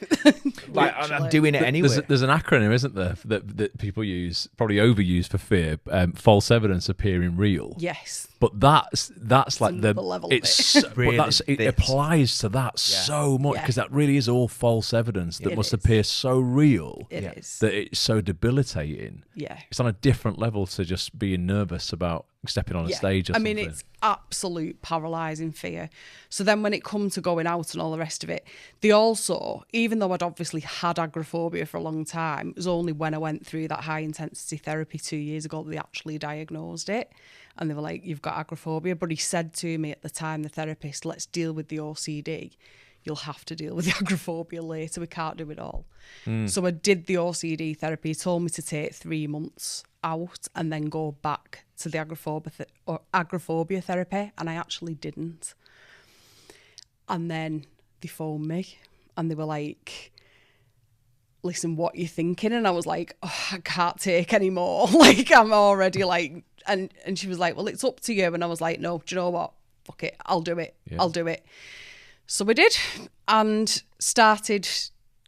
Like, I'm doing it anyway. There's an acronym, isn't there, that people use, probably overuse for fear. False evidence appearing real. Yes. But that's like another level of it's it. Really, but it this. applies to that so much, Yeah. because that really is all false evidence that It must is. appear so real It Yeah. is. that it's so debilitating. Yeah. It's on a different level to just being nervous about stepping on a stage or I something. mean, it's absolute paralysing fear. So then when it come to going out and all the rest of it, they also, even though I'd obviously had agoraphobia for a long time, it was only when I went through that high intensity therapy 2 years ago that they actually diagnosed it. And they were like, you've got agoraphobia. But he said to me at the time, the therapist, let's deal with the OCD. You'll have to deal with the agoraphobia later. We can't do it all. So I did the OCD therapy. He told me to take 3 months out and then go back to the agoraphobia therapy. And I actually didn't. And then they phoned me and they were like, listen, what are you thinking? And I was like, oh, I can't take any more. Like, I'm already like, and she was like, well, it's up to you. And I was like, no, do you know what? Fuck it. I'll do it. Yeah. I'll do it. So we did, and started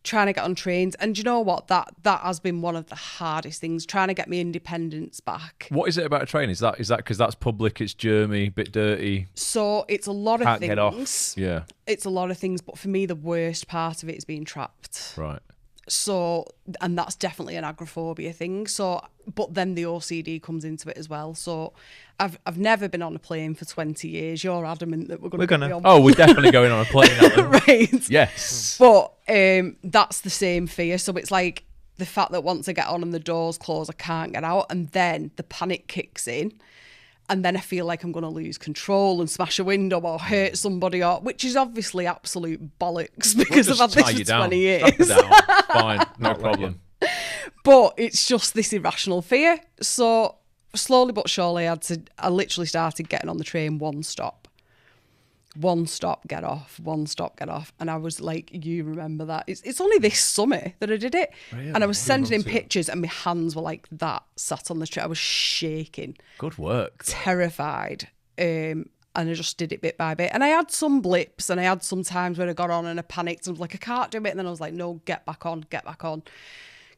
trying to get on trains. And you know what? That has been one of the hardest things, trying to get my independence back. What is it about a train? Is that because that's public, it's germy, bit dirty? So it's a lot of Can't things. get off. Yeah. It's a lot of things, but for me, the worst part of it is being trapped. Right. So, and that's definitely an agoraphobia thing. So, but then the OCD comes into it as well. So, I've never been on a plane for 20 years. You're adamant that we're going to be on. Oh, we're definitely going on a plane now. Right. Yes. But that's the same fear. So it's like the fact that once I get on and the doors close, I can't get out, and then the panic kicks in. And then I feel like I'm going to lose control and smash a window or hurt somebody, which is obviously absolute bollocks because I've had this for 20 years. Fine, no problem. But it's just this irrational fear. So slowly but surely, I literally started getting on the train one stop, get off, one stop, get off. And I was like, you remember that? It's only this summer that I did it. Really? And I was sending in pictures and my hands were like that, sat on the train. I was shaking. Good work. Terrified. And I just did it bit by bit. And I had some blips, and I had some times where I got on and I panicked and was like, I can't do it. And then I was like, no, get back on.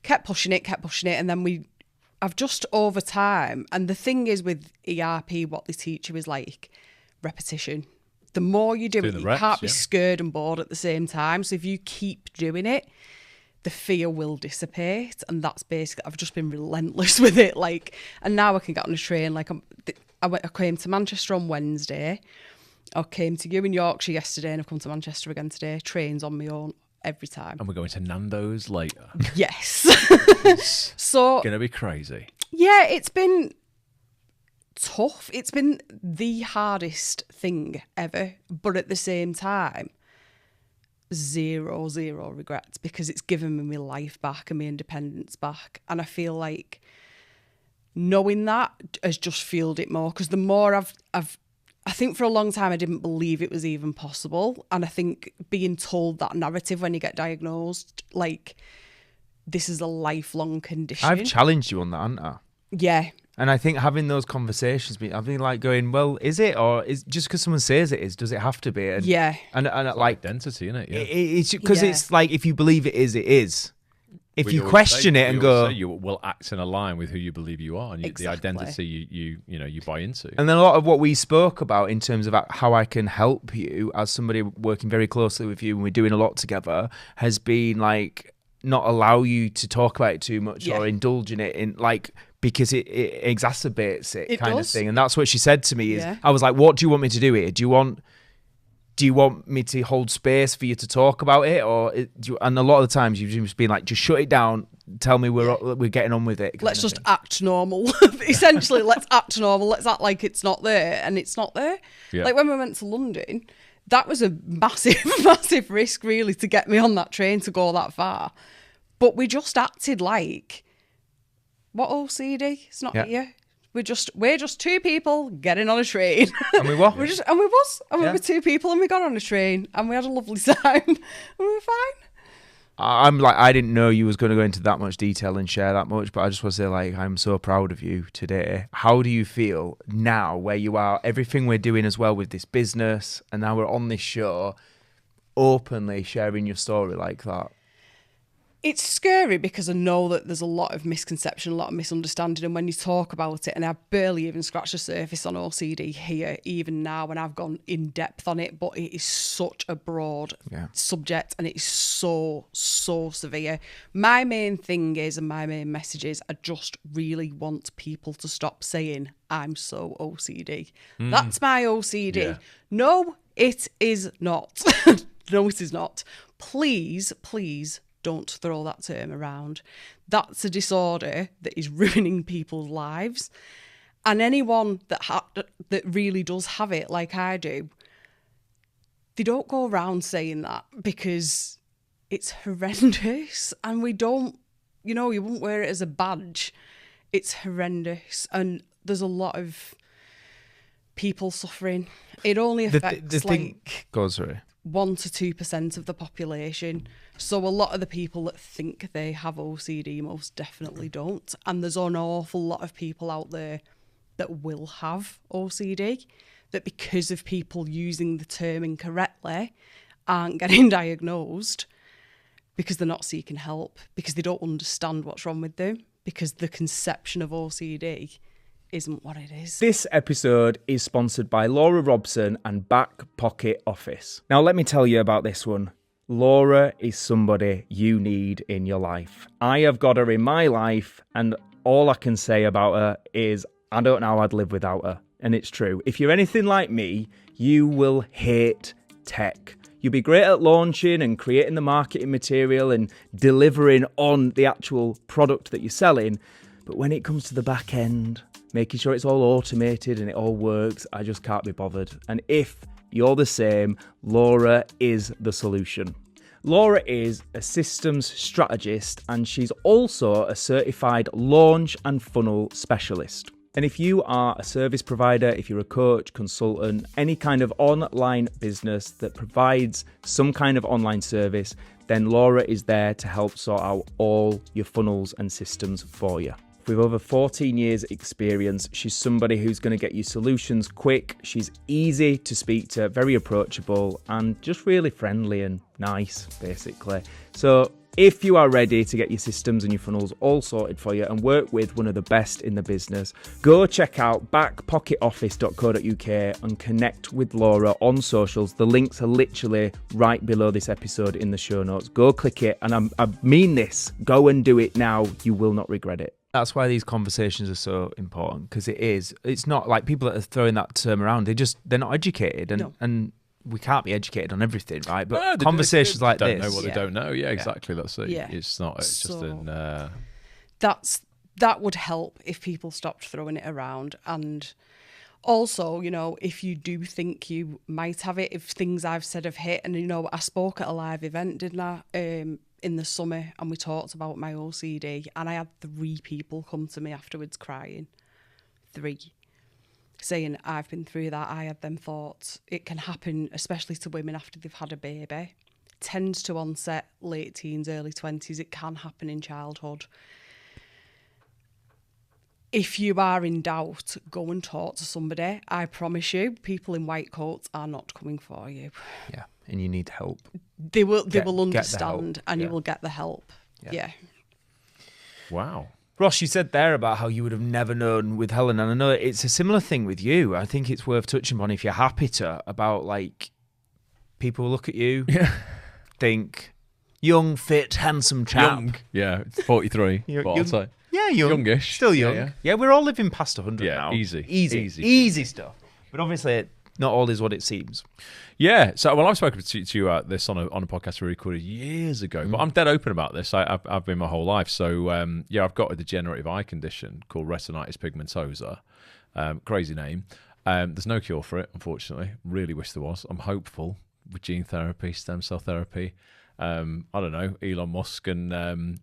Kept pushing it. And then I've just over time, and the thing is with ERP, what they teach you is like repetition. The more you do it, you can't be scared and bored at the same time. So if you keep doing it, the fear will dissipate. And that's basically, I've just been relentless with it. Like, and now I can get on a train. Like I came to Manchester on Wednesday. I came to you in Yorkshire yesterday, and I've come to Manchester again today. Trains on my own every time. And we're going to Nando's later. Yes. It's So going to be crazy. yeah, it's been tough. It's been the hardest thing ever. But at the same time, zero regrets, because it's given me my life back and my independence back. And I feel like knowing that has just fueled it more, because the more I think for a long time I didn't believe it was even possible. And I think being told that narrative when you get diagnosed, like, this is a lifelong condition. I've challenged you on that, haven't I? Yeah. And I think having those conversations, I've been like going, well, is it? Or is just because someone says it is, does it have to be? And, Yeah. And like, identity, isn't it? Yeah. it's because Yeah. it's like, if you believe it is, it is. If We you always question say- it and we always go, say you will act in a line with who you believe you are, and the Exactly. identity you buy into. and then a lot of what we spoke about in terms of how I can help you as somebody working very closely with you, and we're doing a lot together, has been like not allow you to talk about it too much or indulge in it in like, because it exacerbates it kind of does. thing. And that's what she said to me is, Yeah. I was like, what do you want me to do here? Do you want me to hold space for you to talk about it, or and a lot of the times you've just been like, just shut it down, tell me we're getting on with it. Let's just act normal. Essentially, let's act normal. Let's act like it's not there, and it's not there. Yeah. Like when we went to London, that was a massive risk, really, to get me on that train to go that far. But we just acted like, what OCD? It's not here. We're just two people getting on a train. And we were. We were two people, and we got on a train, and we had a lovely time, and we were fine. I'm like, I didn't know you was going to go into that much detail and share that much, but I just want to say, like, I'm so proud of you today. How do you feel now where you are, everything we're doing as well with this business, and now we're on this show, openly sharing your story like that? It's scary because I know that there's a lot of misconception, a lot of misunderstanding, and when you talk about it, and I barely even scratched the surface on OCD here, even now, when I've gone in depth on it, but it is such a broad subject, and it is so severe. My main thing is, and my main message is, I just really want people to stop saying, I'm so OCD. That's my OCD. Yeah. No, it is not. No, it is not. Please, don't throw that term around. That's a disorder that is ruining people's lives. And anyone that really does have it, like I do, they don't go around saying that, because it's horrendous. And we don't, you wouldn't wear it as a badge. It's horrendous. And there's a lot of people suffering. It only affects Go, sorry. 1 to 2% of the population. So a lot of the people that think they have OCD most definitely don't. And there's an awful lot of people out there that will have OCD that, because of people using the term incorrectly, aren't getting diagnosed because they're not seeking help, because they don't understand what's wrong with them, because the conception of OCD isn't what it is. This episode is sponsored by Laura Robson and Back Pocket Office. Now, let me tell you about this one. Laura is somebody you need in your life. I have got her in my life, and all I can say about her is I don't know how I'd live without her. And it's true. If you're anything like me, you will hate tech. You'll be great at launching and creating the marketing material and delivering on the actual product that you're selling. But when it comes to the back end, making sure it's all automated and it all works, I just can't be bothered. And if you're the same, Laura is the solution. Laura is a systems strategist, and she's also a certified launch and funnel specialist. And if you are a service provider, if you're a coach, consultant, any kind of online business that provides some kind of online service, then Laura is there to help sort out all your funnels and systems for you. With over 14 years experience, she's somebody who's going to get you solutions quick. She's easy to speak to, very approachable, and just really friendly and nice, basically. So if you are ready to get your systems and your funnels all sorted for you and work with one of the best in the business, go check out backpocketoffice.co.uk and connect with Laura on socials. The links are literally right below this episode in the show notes. Go click it, and I mean this. Go and do it now. You will not regret it. That's why these conversations are so important, because it's not like people that are throwing that term around, they're not educated, and we can't be educated on everything, right? But No, conversations like don't this, know what they don't know. Yeah, exactly. That's it. Yeah. It's not. It's just an. That would help if people stopped throwing it around. And also, you know, if you do think you might have it, if things I've said have hit, and you know, I spoke at a live event, didn't I? In the summer, and we talked about my OCD, and I had 3 people come to me afterwards crying. 3. Saying, I've been through that, I had them thoughts. It can happen, especially to women after they've had a baby. Tends to onset late teens, early 20s. It can happen in childhood. If you are in doubt, go and talk to somebody. I promise you, people in white coats are not coming for you. yeah, and you need help. They will Get the understand, help. and Yeah. you will get the help. Yeah. Wow. Ross, you said there about how you would have never known with Helen, and I know it's a similar thing with you. I think it's worth touching on, if you're happy to, about like people look at you, think young, fit, handsome chap. Young. Yeah, it's 43. Young- what I'll say. Yeah, young. Youngish. Still young. Yeah, Yeah, we're all living past 100 Yeah, now. easy. Easy stuff. But obviously, not all is what it seems. Yeah. So, well, I've spoken to you about this on a podcast we recorded years ago, but I'm dead open about this. I've been my whole life. So, I've got a degenerative eye condition called retinitis pigmentosa. Crazy name. There's no cure for it, unfortunately. Really wish there was. I'm hopeful with gene therapy, stem cell therapy. I don't know, Elon Musk and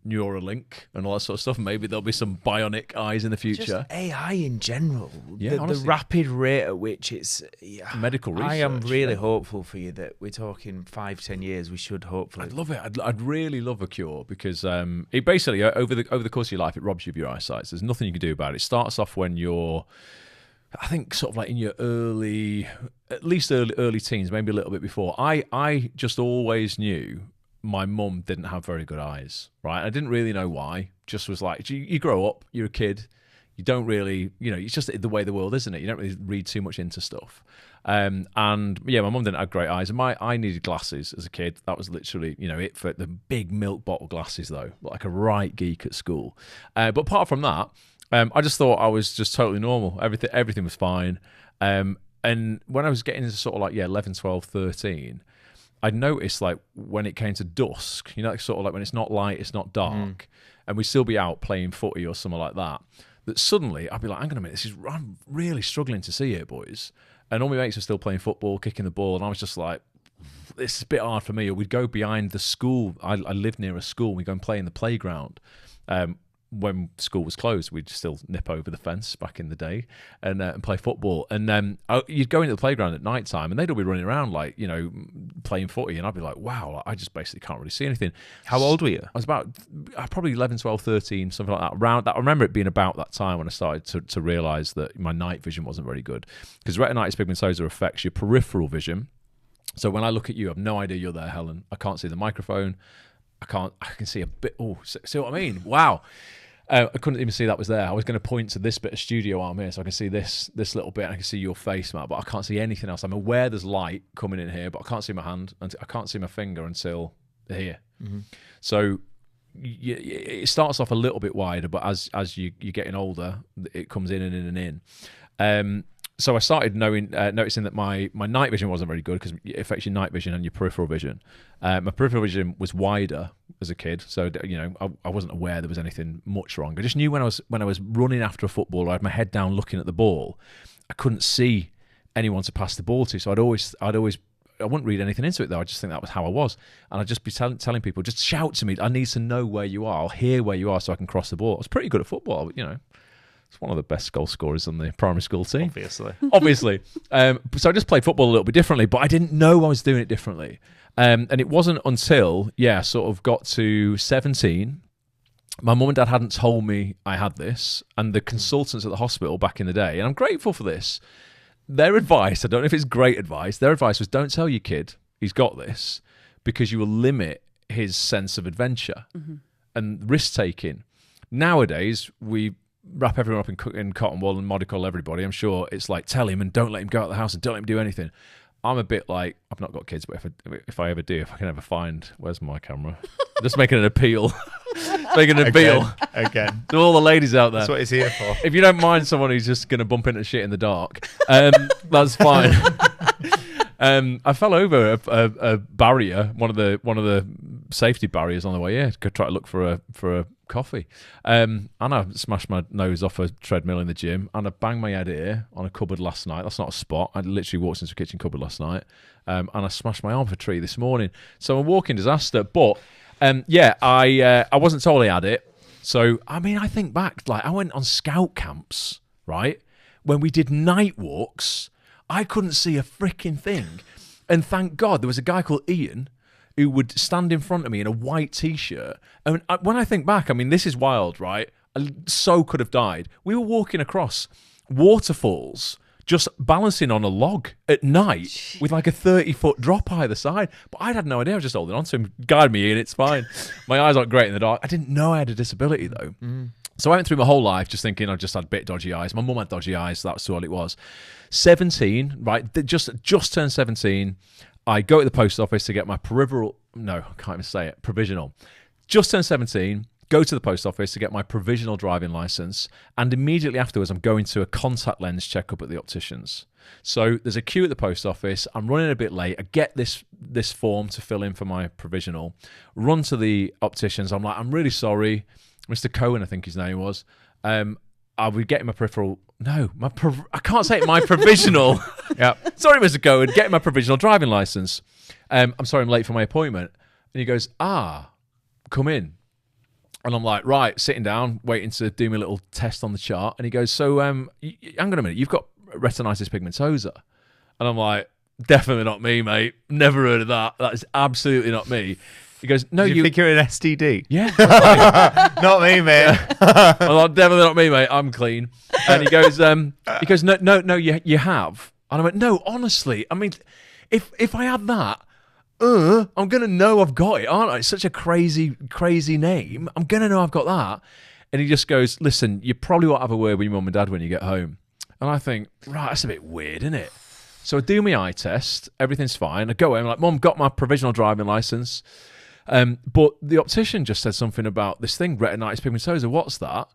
Neuralink and all that sort of stuff. Maybe there'll be some bionic eyes in the future. Just AI in general. Yeah, the honestly. rapid rate at which it's... Medical research. I am really yeah. hopeful for you that we're talking 5-10 years. We should hopefully... I'd love it. I'd really love a cure, because it basically, over the course of your life, it robs you of your eyesight. So there's nothing you can do about it. It starts off when you're, I think, sort of like in your early teens, maybe a little bit before. I just always knew my mum didn't have very good eyes, right? I didn't really know why. Just was like, you grow up, you're a kid, you don't really, it's just the way the world is, isn't it? You don't really read too much into stuff. And yeah, my mum didn't have great eyes. And I needed glasses as a kid. That was literally, it for the big milk bottle glasses, though, like a right geek at school. But apart from that, I just thought I was just totally normal. Everything was fine. And when I was getting into sort of like, 11, 12, 13, I'd noticed, like, when it came to dusk, like sort of like when it's not light, it's not dark, and we'd still be out playing footy or something like that, that suddenly I'd be like, hang on a minute, I'm really struggling to see here, boys. And all my mates were still playing football, kicking the ball, and I was just like, this is a bit hard for me. Or we'd go behind the school. I lived near a school, and we'd go and play in the playground. when school was closed, we'd still nip over the fence back in the day and play football. And you'd go into the playground at night time, and they'd all be running around like, you know, playing footy, and I'd be like, wow, I just basically can't really see anything. How old were you? I was about probably 11, 12, 13, something like that. Around that, I remember it being about that time when I started to realise that my night vision wasn't very good, because retinitis pigmentosa affects your peripheral vision. So when I look at you, I have no idea you're there, Helen. I can't see the microphone. I can see a bit. Oh, see what I mean? Wow. I couldn't even see that was there. I was going to point to this bit of studio arm here, so I can see this little bit, and I can see your face, Matt, but I can't see anything else. I'm aware there's light coming in here, but I can't see my hand, and I can't see my finger until here. Mm-hmm. So it starts off a little bit wider, but as you're getting older, it comes in and in and in. So I started noticing that my night vision wasn't very good, because it affects your night vision and your peripheral vision. My peripheral vision was wider as a kid, so you know I wasn't aware there was anything much wrong. I just knew when I was running after a football, I had my head down looking at the ball, I couldn't see anyone to pass the ball to. So I'd always I wouldn't read anything into it though. I just think that was how I was, and I'd just be telling people, just shout to me. I need to know where you are. I'll hear where you are so I can cross the ball. I was pretty good at football, you know. It's one of the best goal scorers on the primary school team. Obviously. So I just played football a little bit differently, but I didn't know I was doing it differently. And it wasn't until, sort of got to 17, my mum and dad hadn't told me I had this, and the consultants at the hospital back in the day, and I'm grateful for this, their advice, I don't know if it's great advice, their advice was, don't tell your kid he's got this, because you will limit his sense of adventure and risk-taking. Nowadays, we wrap everyone up in cotton wool and monocle everybody. I'm sure it's like, tell him and don't let him go out of the house and don't let him do anything. I'm a bit like, I've not got kids, but if I ever do, if I can ever find, where's my camera? Just making an appeal. Making an appeal. Again. To all the ladies out there. That's what he's here for. If you don't mind someone who's just going to bump into shit in the dark, that's fine. I fell over a barrier, one of the safety barriers on the way here. Go try to look for a coffee, and I smashed my nose off a treadmill in the gym, and I banged my head here on a cupboard last night. That's not a spot. I literally walked into a kitchen cupboard last night, and I smashed my arm off a tree this morning. So I'm a walking disaster. But I wasn't told I had it. So I mean, I think back, like I went on scout camps, right, when we did night walks. I couldn't see a freaking thing. And thank God there was a guy called Ian who would stand in front of me in a white T-shirt. And when I think back, I mean, this is wild, right? I so could have died. We were walking across waterfalls, just balancing on a log at night with like a 30-foot drop either side. But I had no idea. I was just holding on to him. Guide me, Ian, it's fine. My eyes aren't great in the dark. I didn't know I had a disability, though. So I went through my whole life just thinking I just had a bit dodgy eyes. My mum had dodgy eyes, so that's all it was. 17, right? Just turned 17. I go to the post office to get my provisional. Just turned 17, go to the post office to get my provisional driving license, and immediately afterwards I'm going to a contact lens checkup at the opticians. So there's a queue at the post office. I'm running a bit late. I get this form to fill in for my provisional. Run to the opticians. I'm like, I'm really sorry. Mr. Cohen, I think his name was. I'll be getting my peripheral. No, I can't say it. My provisional. Yeah. Sorry, Mr. Cohen. Getting my provisional driving license. I'm sorry, I'm late for my appointment. And he goes, come in. And I'm like, right, sitting down, waiting to do my little test on the chart. And he goes, so, hang on a minute, you've got retinitis pigmentosa. And I'm like, definitely not me, mate. Never heard of that. That is absolutely not me. He goes, no, you think you're an STD? Yeah. Not me, man. Well, definitely not me, mate. I'm clean. And he goes, no, you have. And I went, no, honestly. I mean, if I had that, I'm going to know I've got it, aren't I? It's such a crazy name. I'm going to know I've got that. And he just goes, listen, you probably won't have a word with your mum and dad when you get home. And I think, right, that's a bit weird, isn't it? So I do my eye test. Everything's fine. I go home, I'm like, Mum, got my provisional driving license. But the optician just said something about this thing, retinitis pigmentosa. What's that?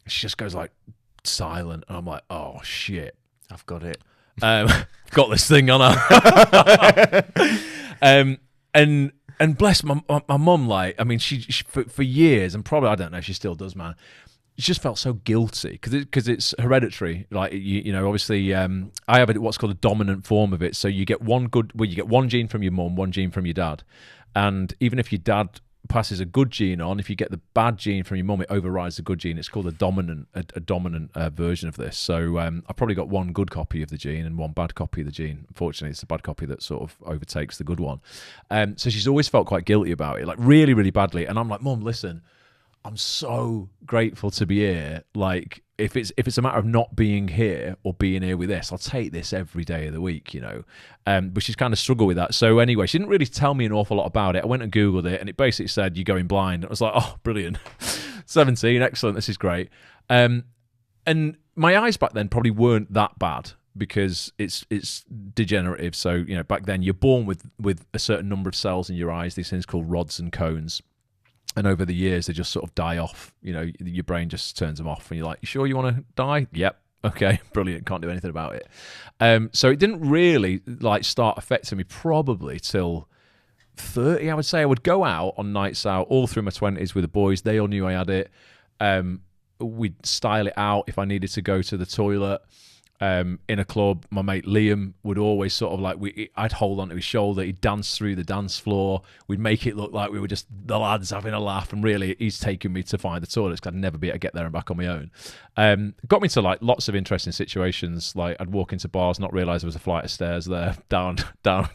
She just goes like silent. And I'm like, oh, shit. I've got it. Got this thing on her. And bless my mum, like, I mean, she for years, and probably, I don't know, she still does, man. She just felt so guilty because it's hereditary. Like, you know, obviously, I have what's called a dominant form of it. So you get one gene from your mum, one gene from your dad. And even if your dad passes a good gene on. If you get the bad gene from your mum, it overrides the good gene. It's called a dominant version of this. So I probably got one good copy of the gene and one bad copy of the gene. Unfortunately, it's the bad copy that sort of overtakes the good one. So she's always felt quite guilty about it, like really, really badly. And I'm like, Mum, listen, I'm so grateful to be here. Like, if it's a matter of not being here or being here with this, I'll take this every day of the week, you know. But she's kind of struggled with that. So anyway, she didn't really tell me an awful lot about it. I went and Googled it, and it basically said you're going blind. I was like, oh, brilliant. 17, excellent, this is great. And my eyes back then probably weren't that bad because it's degenerative. So, you know, back then you're born with a certain number of cells in your eyes, these things called rods and cones. And over the years, they just sort of die off. You know, your brain just turns them off. And you're like, you sure you want to die? Yep. Okay, brilliant. Can't do anything about it. So it didn't really like start affecting me probably till 30, I would say. I would go out on nights out all through my 20s with the boys. They all knew I had it. We'd style it out if I needed to go to the toilet. In a club, my mate Liam would always sort of like, I'd hold onto his shoulder, he'd dance through the dance floor, we'd make it look like we were just the lads having a laugh, and really he's taken me to find the toilets because I'd never be able to get there and back on my own. Got me to like lots of interesting situations, like I'd walk into bars, not realise there was a flight of stairs there, down,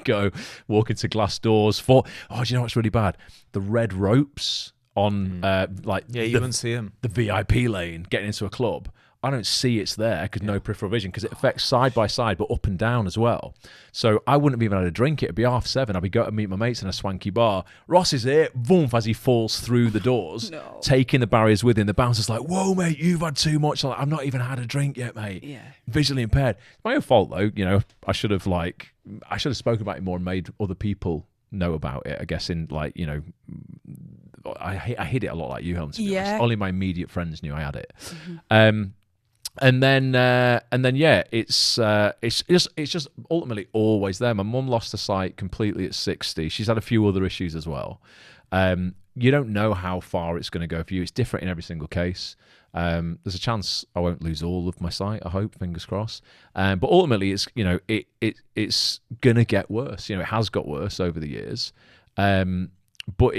go, walk into glass doors, do you know what's really bad? The red ropes on you wouldn't see them. The VIP lane getting into a club. I don't see it's there because no peripheral vision, because it affects side by side but up and down as well. So I wouldn't have even had a drink. It'd be 7:30. I'd be going to meet my mates in a swanky bar. Ross is here, boom, as he falls through the doors, taking the barriers with him. The bouncer's like, whoa, mate, you've had too much. I'm like, I've not even had a drink yet, mate. Yeah. Visually impaired. It's my own fault though. You know, I should have spoken about it more and made other people know about it, I guess, in like, you know, I hid it a lot like you, Helen, to be honest. Only my immediate friends knew I had it. Mm-hmm. And then yeah, it's just ultimately always there. My mum lost her sight completely at 60. She's had a few other issues as well. You don't know how far it's going to go for you. It's different in every single case. There's a chance I won't lose all of my sight, I hope, fingers crossed. But ultimately, it's, you know, it's going to get worse. You know, it has got worse over the years. But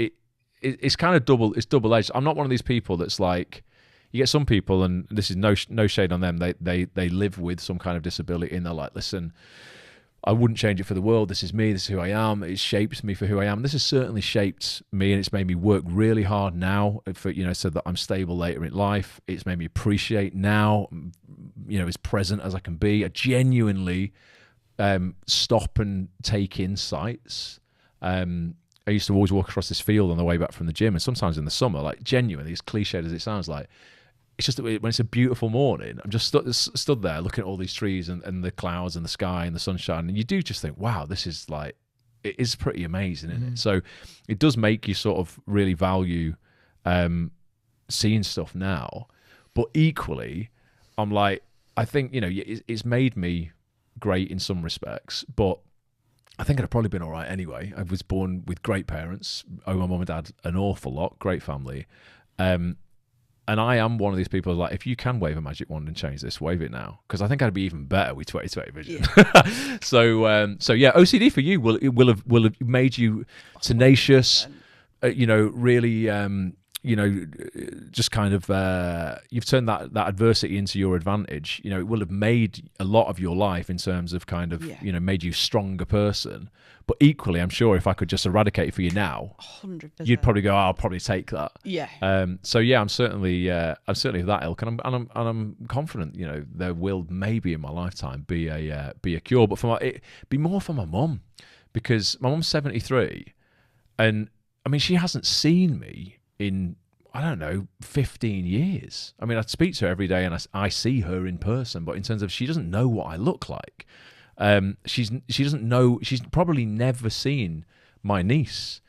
it's kind of double-edged. I'm not one of these people that's like, you get some people, and this is no shade on them, they live with some kind of disability, and they're like, listen, I wouldn't change it for the world. This is me. This is who I am. It shapes me for who I am. This has certainly shaped me, and it's made me work really hard now for, you know, so that I'm stable later in life. It's made me appreciate now, you know, as present as I can be. I genuinely stop and take in sights. I used to always walk across this field on the way back from the gym, and sometimes in the summer, like genuinely, as cliched as it sounds like, it's just that when it's a beautiful morning, I'm just stood there looking at all these trees and the clouds and the sky and the sunshine, and you do just think, wow, this is like, it is pretty amazing, isn't it? So it does make you sort of really value seeing stuff now. But equally, I'm like, I think, you know, it's made me great in some respects, but I think I'd have probably been all right anyway. I was born with great parents, owe my mum and dad an awful lot, great family. And I am one of these people like, if you can wave a magic wand and change this, wave it now, because I think I'd be even better with 20/20 vision. Yeah. So yeah, OCD for you will have made you tenacious, you know, really, you know, just kind of you've turned that adversity into your advantage. You know, it will have made a lot of your life in terms of kind of, you know, made you a stronger person. But equally, I'm sure if I could just eradicate it for you now, 100%. You'd probably go, I'll probably take that. Yeah. So yeah, I'm certainly of that ilk, and I'm confident, you know, there will maybe in my lifetime be a cure, but it be more for my mum, because my mum's 73, and I mean, she hasn't seen me in, I don't know, 15 years. I mean, I speak to her every day, and I see her in person, but in terms of, she doesn't know what I look like. She doesn't know. She's probably never seen my niece.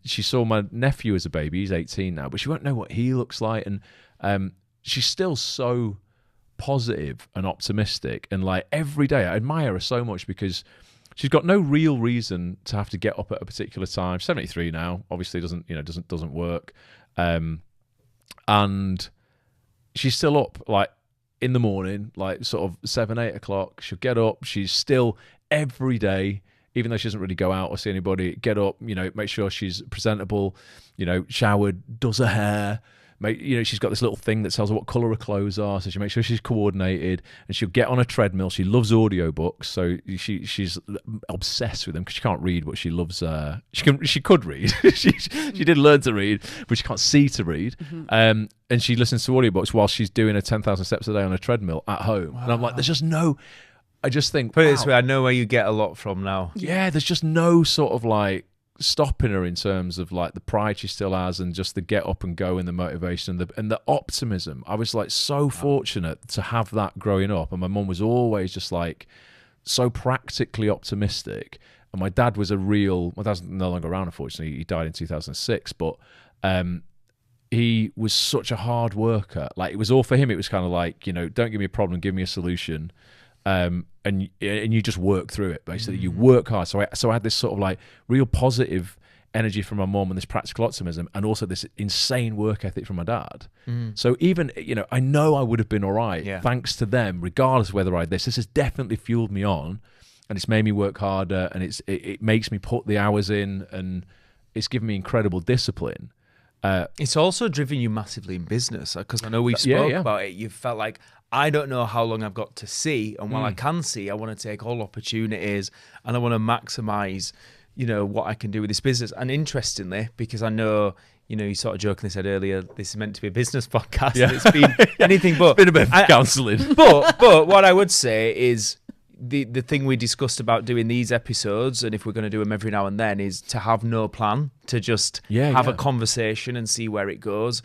She saw my nephew as a baby. He's 18 now, but she won't know what he looks like. And she's still so positive and optimistic. And like every day, I admire her so much because she's got no real reason to have to get up at a particular time. She's 73 now. Obviously, doesn't work. And she's still up like in the morning, like sort of 7-8 o'clock. She'll get up. She's still every day even though she doesn't really go out or see anybody, get up, make sure she's presentable, showered, does her hair. She's got this little thing that tells her what colour her clothes are, so she makes sure she's coordinated, and she'll get on a treadmill. She loves audiobooks, so she's obsessed with them because she can't read, but she loves. She could read. she did learn to read, but she can't see to read. And she listens to audiobooks while she's doing her 10,000 steps a day on a treadmill at home. Wow. And I'm like, there's just no. I just think. Put it this way, I know where you get a lot from now. Yeah, there's just no sort of like stopping her in terms of like the pride she still has and just the get up and go and the motivation and the optimism. I was like so fortunate to have that growing up, and my mum was always just like so practically optimistic. And my dad was my dad's no longer around, unfortunately. He died in 2006, but he was such a hard worker. Like, it was all for him. It was kind of like, don't give me a problem, give me a solution. And you just work through it, basically. You work hard. So I had this sort of like real positive energy from my mum and this practical optimism, and also this insane work ethic from my dad. So even, I know I would have been all right thanks to them, regardless of whether I had this. This has definitely fueled me on, and it's made me work harder, and it makes me put the hours in, and it's given me incredible discipline. It's also driven you massively in business, because I know we've spoke about it. You felt like, I don't know how long I've got to see, and while I can see, I want to take all opportunities, and I want to maximise, what I can do with this business. And interestingly, because I know, you sort of jokingly said earlier, this is meant to be a business podcast, and it's been anything but. It's been a bit of counselling. But what I would say is, the thing we discussed about doing these episodes, and if we're going to do them every now and then, is to have no plan, to just have a conversation and see where it goes.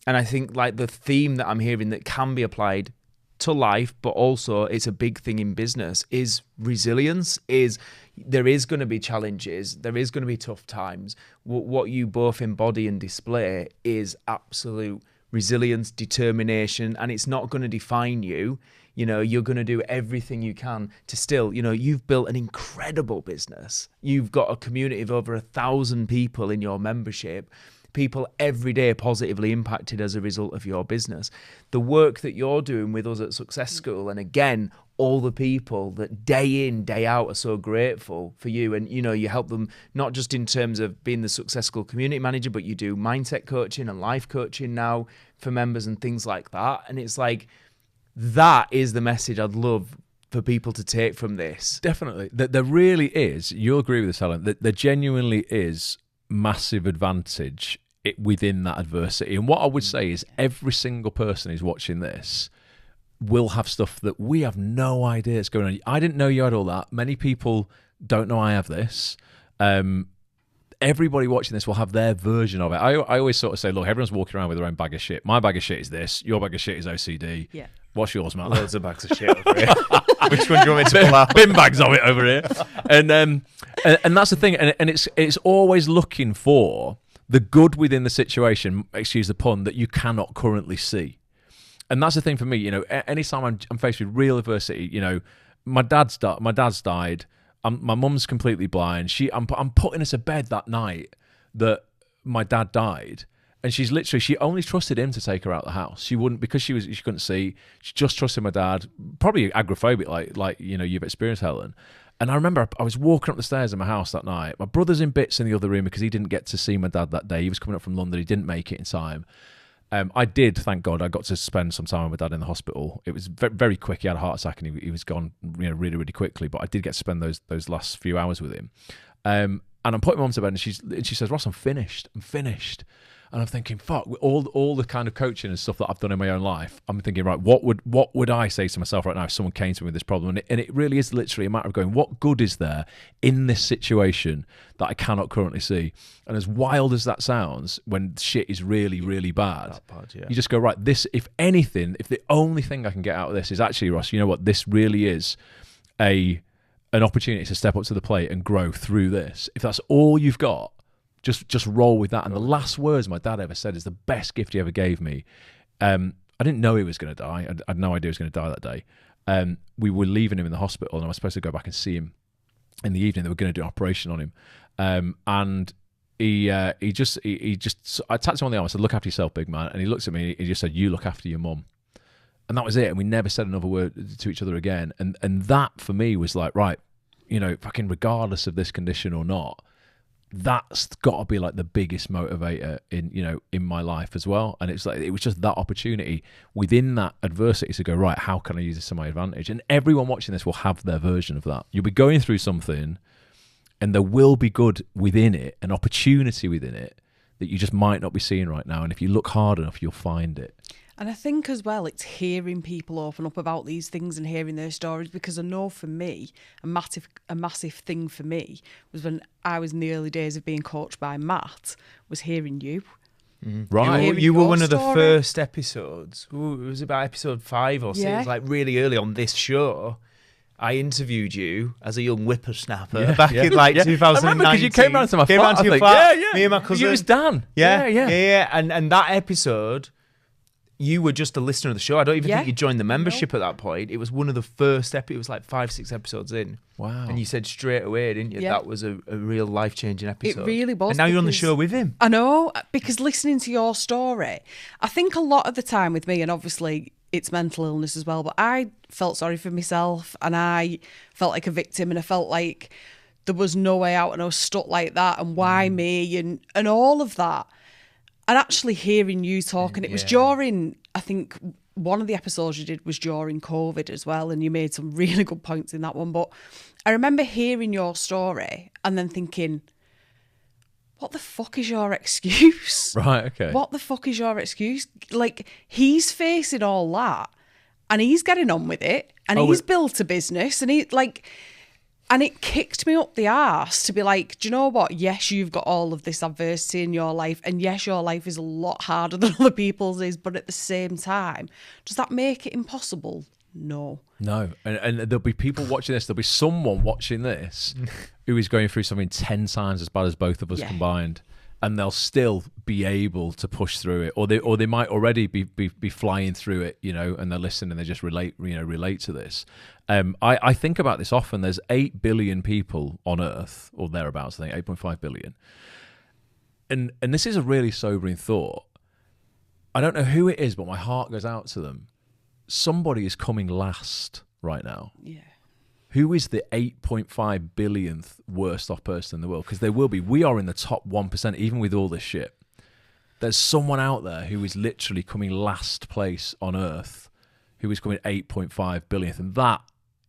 And I think like the theme that I'm hearing that can be applied to life, but also it's a big thing in business, is resilience. There is going to be challenges, there is going to be tough times. What you both embody and display is absolute resilience, determination, and it's not going to define you. You're going to do everything you can to still, you've built an incredible business. You've got a community of over 1,000 people in your membership, people every day positively impacted as a result of your business. The work that you're doing with us at Success School, and again, all the people that day in, day out are so grateful for you. And, you help them not just in terms of being the Success School community manager, but you do mindset coaching and life coaching now for members and things like that. And it's like, that is the message I'd love for people to take from this. Definitely. There really is, you'll agree with this, Helen, that there genuinely is massive advantage within that adversity. And what I would say is every single person who's watching this will have stuff that we have no idea is going on. I didn't know you had all that. Many people don't know I have this. Everybody watching this will have their version of it. I always sort of say, look, everyone's walking around with their own bag of shit. My bag of shit is this. Your bag of shit is OCD. Yeah. What's yours, Matt? Loads of bags of shit over here. Which one do you want me to pull out? Bin bags of it over here. And that's the thing. And it's always looking for the good within the situation, excuse the pun, that you cannot currently see. And that's the thing for me. Anytime I'm faced with real adversity, my dad's died. My mum's completely blind. I'm putting her to bed that night that my dad died. And she only trusted him to take her out the house. She wouldn't, because she couldn't see. She just trusted my dad, probably agoraphobic, like you've experienced, Helen. And I remember I was walking up the stairs in my house that night. My brother's in bits in the other room because he didn't get to see my dad that day. He was coming up from London. He didn't make it in time. I did, thank God. I got to spend some time with my dad in the hospital. It was very quick. He had a heart attack and he was gone, really, really quickly. But I did get to spend those last few hours with him. And I'm putting my mum to bed, and she says, "Ross, I'm finished. And I'm thinking, fuck, all the kind of coaching and stuff that I've done in my own life, I'm thinking, right, what would I say to myself right now if someone came to me with this problem? And it really is literally a matter of going, what good is there in this situation that I cannot currently see? And as wild as that sounds, when shit is really, really bad, you just go, right, this, if anything, if the only thing I can get out of this is actually, Ross, you know what, this really is an opportunity to step up to the plate and grow through this. If that's all you've got, just roll with that. And the last words my dad ever said is the best gift he ever gave me. I didn't know he was going to die. I had no idea he was going to die that day. We were leaving him in the hospital, and I was supposed to go back and see him in the evening. They were going to do an operation on him. And I tapped him on the arm. I said, "Look after yourself, big man." And he looked at me. He just said, "You look after your mum." And that was it. And we never said another word to each other again. And that for me was like, right, you know, fucking regardless of this condition or not, that's got to be like the biggest motivator in, you know, in my life as well. And it's like, it was just that opportunity within that adversity to go, right, how can I use this to my advantage? And everyone watching this will have their version of that. You'll be going through something and there will be good within it, an opportunity within it that you just might not be seeing right now. And if you look hard enough, you'll find it. And I think as well, it's hearing people open up about these things and hearing their stories, because I know for me, a massive thing for me was when I was in the early days of being coached by Matt, was hearing you. Right. You were one of the story. first episodes. Ooh, it was about episode 5 or 6. Yeah. It was like really early on this show. I interviewed you as a young whippersnapper back in like 2019. I remember because you came round to my Came flat. round to I your think. flat. Yeah. Me and my cousin. It was Dan. Yeah. And that episode, you were just a listener of the show. I don't even Yeah. think you joined the membership at that point. It was one of the first it was like 5-6 episodes in. Wow. And you said straight away, didn't you? Yeah. That was a real life-changing episode. really was, And now you're on the because- show with him. I know, because listening to your story, I think a lot of the time with me, and obviously it's mental illness as well, but I felt sorry for myself and I felt like a victim and I felt like there was no way out and I was stuck like that and why me and all of that. And actually hearing you talk, and it was during, I think one of the episodes you did was during COVID as well, and you made some really good points in that one. But I remember hearing your story and then thinking, what the fuck is your excuse? Right, okay. What the fuck is your excuse? Like, he's facing all that and he's getting on with it and he's built a business and and it kicked me up the arse to be like, do you know what? Yes, you've got all of this adversity in your life, and yes, your life is a lot harder than other people's is, but at the same time, does that make it impossible? No. No. And there'll be people watching this. There'll be someone watching this who is going through something 10 times as bad as both of us combined. And they'll still be able to push through it, or they might already be flying through it, you know, and they're listening and they just relate to this. I think about this often. There's 8 billion people on Earth, or thereabouts. I think 8.5 billion. And this is a really sobering thought. I don't know who it is, but my heart goes out to them. Somebody is coming last right now. Yeah. Who is the 8.5 billionth worst off person in the world? Because there will be. We are in the top 1%, even with all this shit. There's someone out there who is literally coming last place on Earth, who is coming 8.5 billionth. And that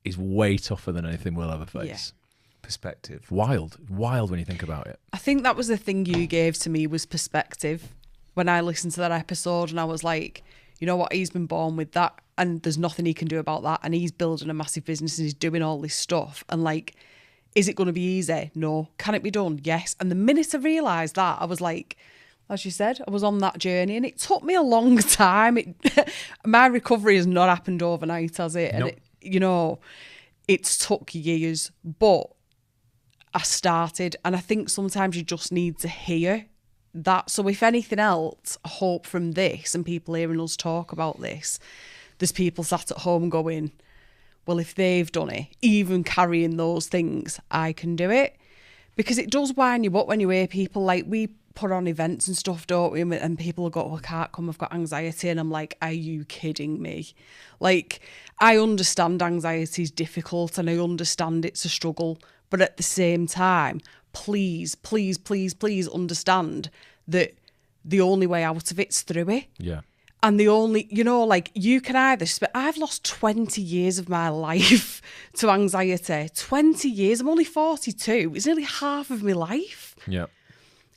is way tougher than anything we'll ever face. Yeah. Perspective. Wild when you think about it. I think that was the thing you gave to me, was perspective. When I listened to that episode and I was like, you know what, he's been born with that and there's nothing he can do about that, and he's building a massive business and he's doing all this stuff, and like, is it going to be easy? No. Can it be done? Yes. And the minute I realised that, I was like, as you said, I was on that journey and it took me a long time. My recovery has not happened overnight, has it? Nope. And it's took years, but I started, and I think sometimes you just need to hear that. So if anything else, I hope from this and people hearing us talk about this, there's people sat at home going, well, if they've done it, even carrying those things, I can do it. Because it does wind you up when you hear people, like, we put on events and stuff, don't we? And people will go, oh, I can't come, I've got anxiety. And I'm like, are you kidding me? Like, I understand anxiety is difficult and I understand it's a struggle. But at the same time, please, please, please, please understand that the only way out of it's through it. Yeah. And the only, like, you can either I've lost 20 years of my life to anxiety. 20 years. I'm only 42. It's nearly half of my life. Yeah.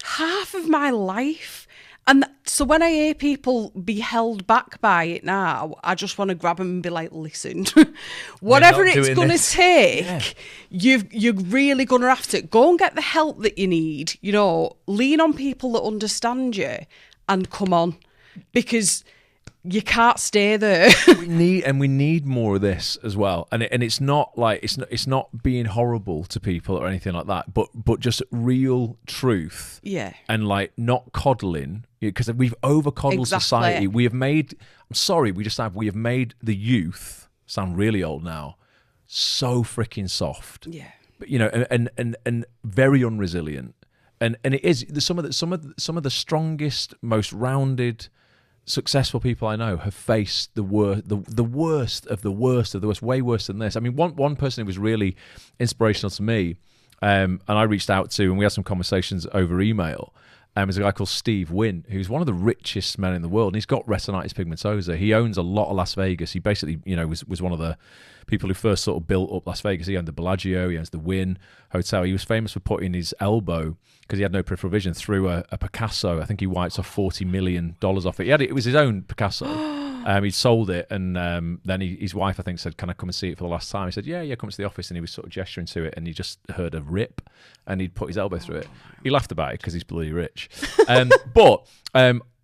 Half of my life. And so when I hear people be held back by it now, I just want to grab them and be like, listen, whatever not it's doing going to this. take, you're really going to have to go and get the help that you need. Lean on people that understand you and come on, because you can't stay there. we need more of this as well, and it's not like it's not being horrible to people or anything like that, but just real truth. Yeah. And like not coddling, because we've over coddled Exactly. society. We have made the youth sound really old now, so freaking soft. Yeah. But and very unresilient, and it is some of the strongest, most rounded successful people I know have faced the worst of the worst, way worse than this. I mean, one person who was really inspirational to me, and I reached out to, and we had some conversations over email. Is a guy called Steve Wynn, who's one of the richest men in the world, and he's got retinitis pigmentosa. He owns a lot of Las Vegas. He basically, was one of the people who first sort of built up Las Vegas. He owned the Bellagio, he owns the Wynn Hotel. He was famous for putting his elbow, because he had no peripheral vision, through a Picasso. I think he wiped off $40 million off it. It was his own Picasso. He'd sold it, and then his wife, I think, said, "Can I come and see it for the last time?" He said, yeah, come to the office. And he was sort of gesturing to it, and he just heard a rip, and he'd put his elbow through it. He laughed about it because he's bloody rich. But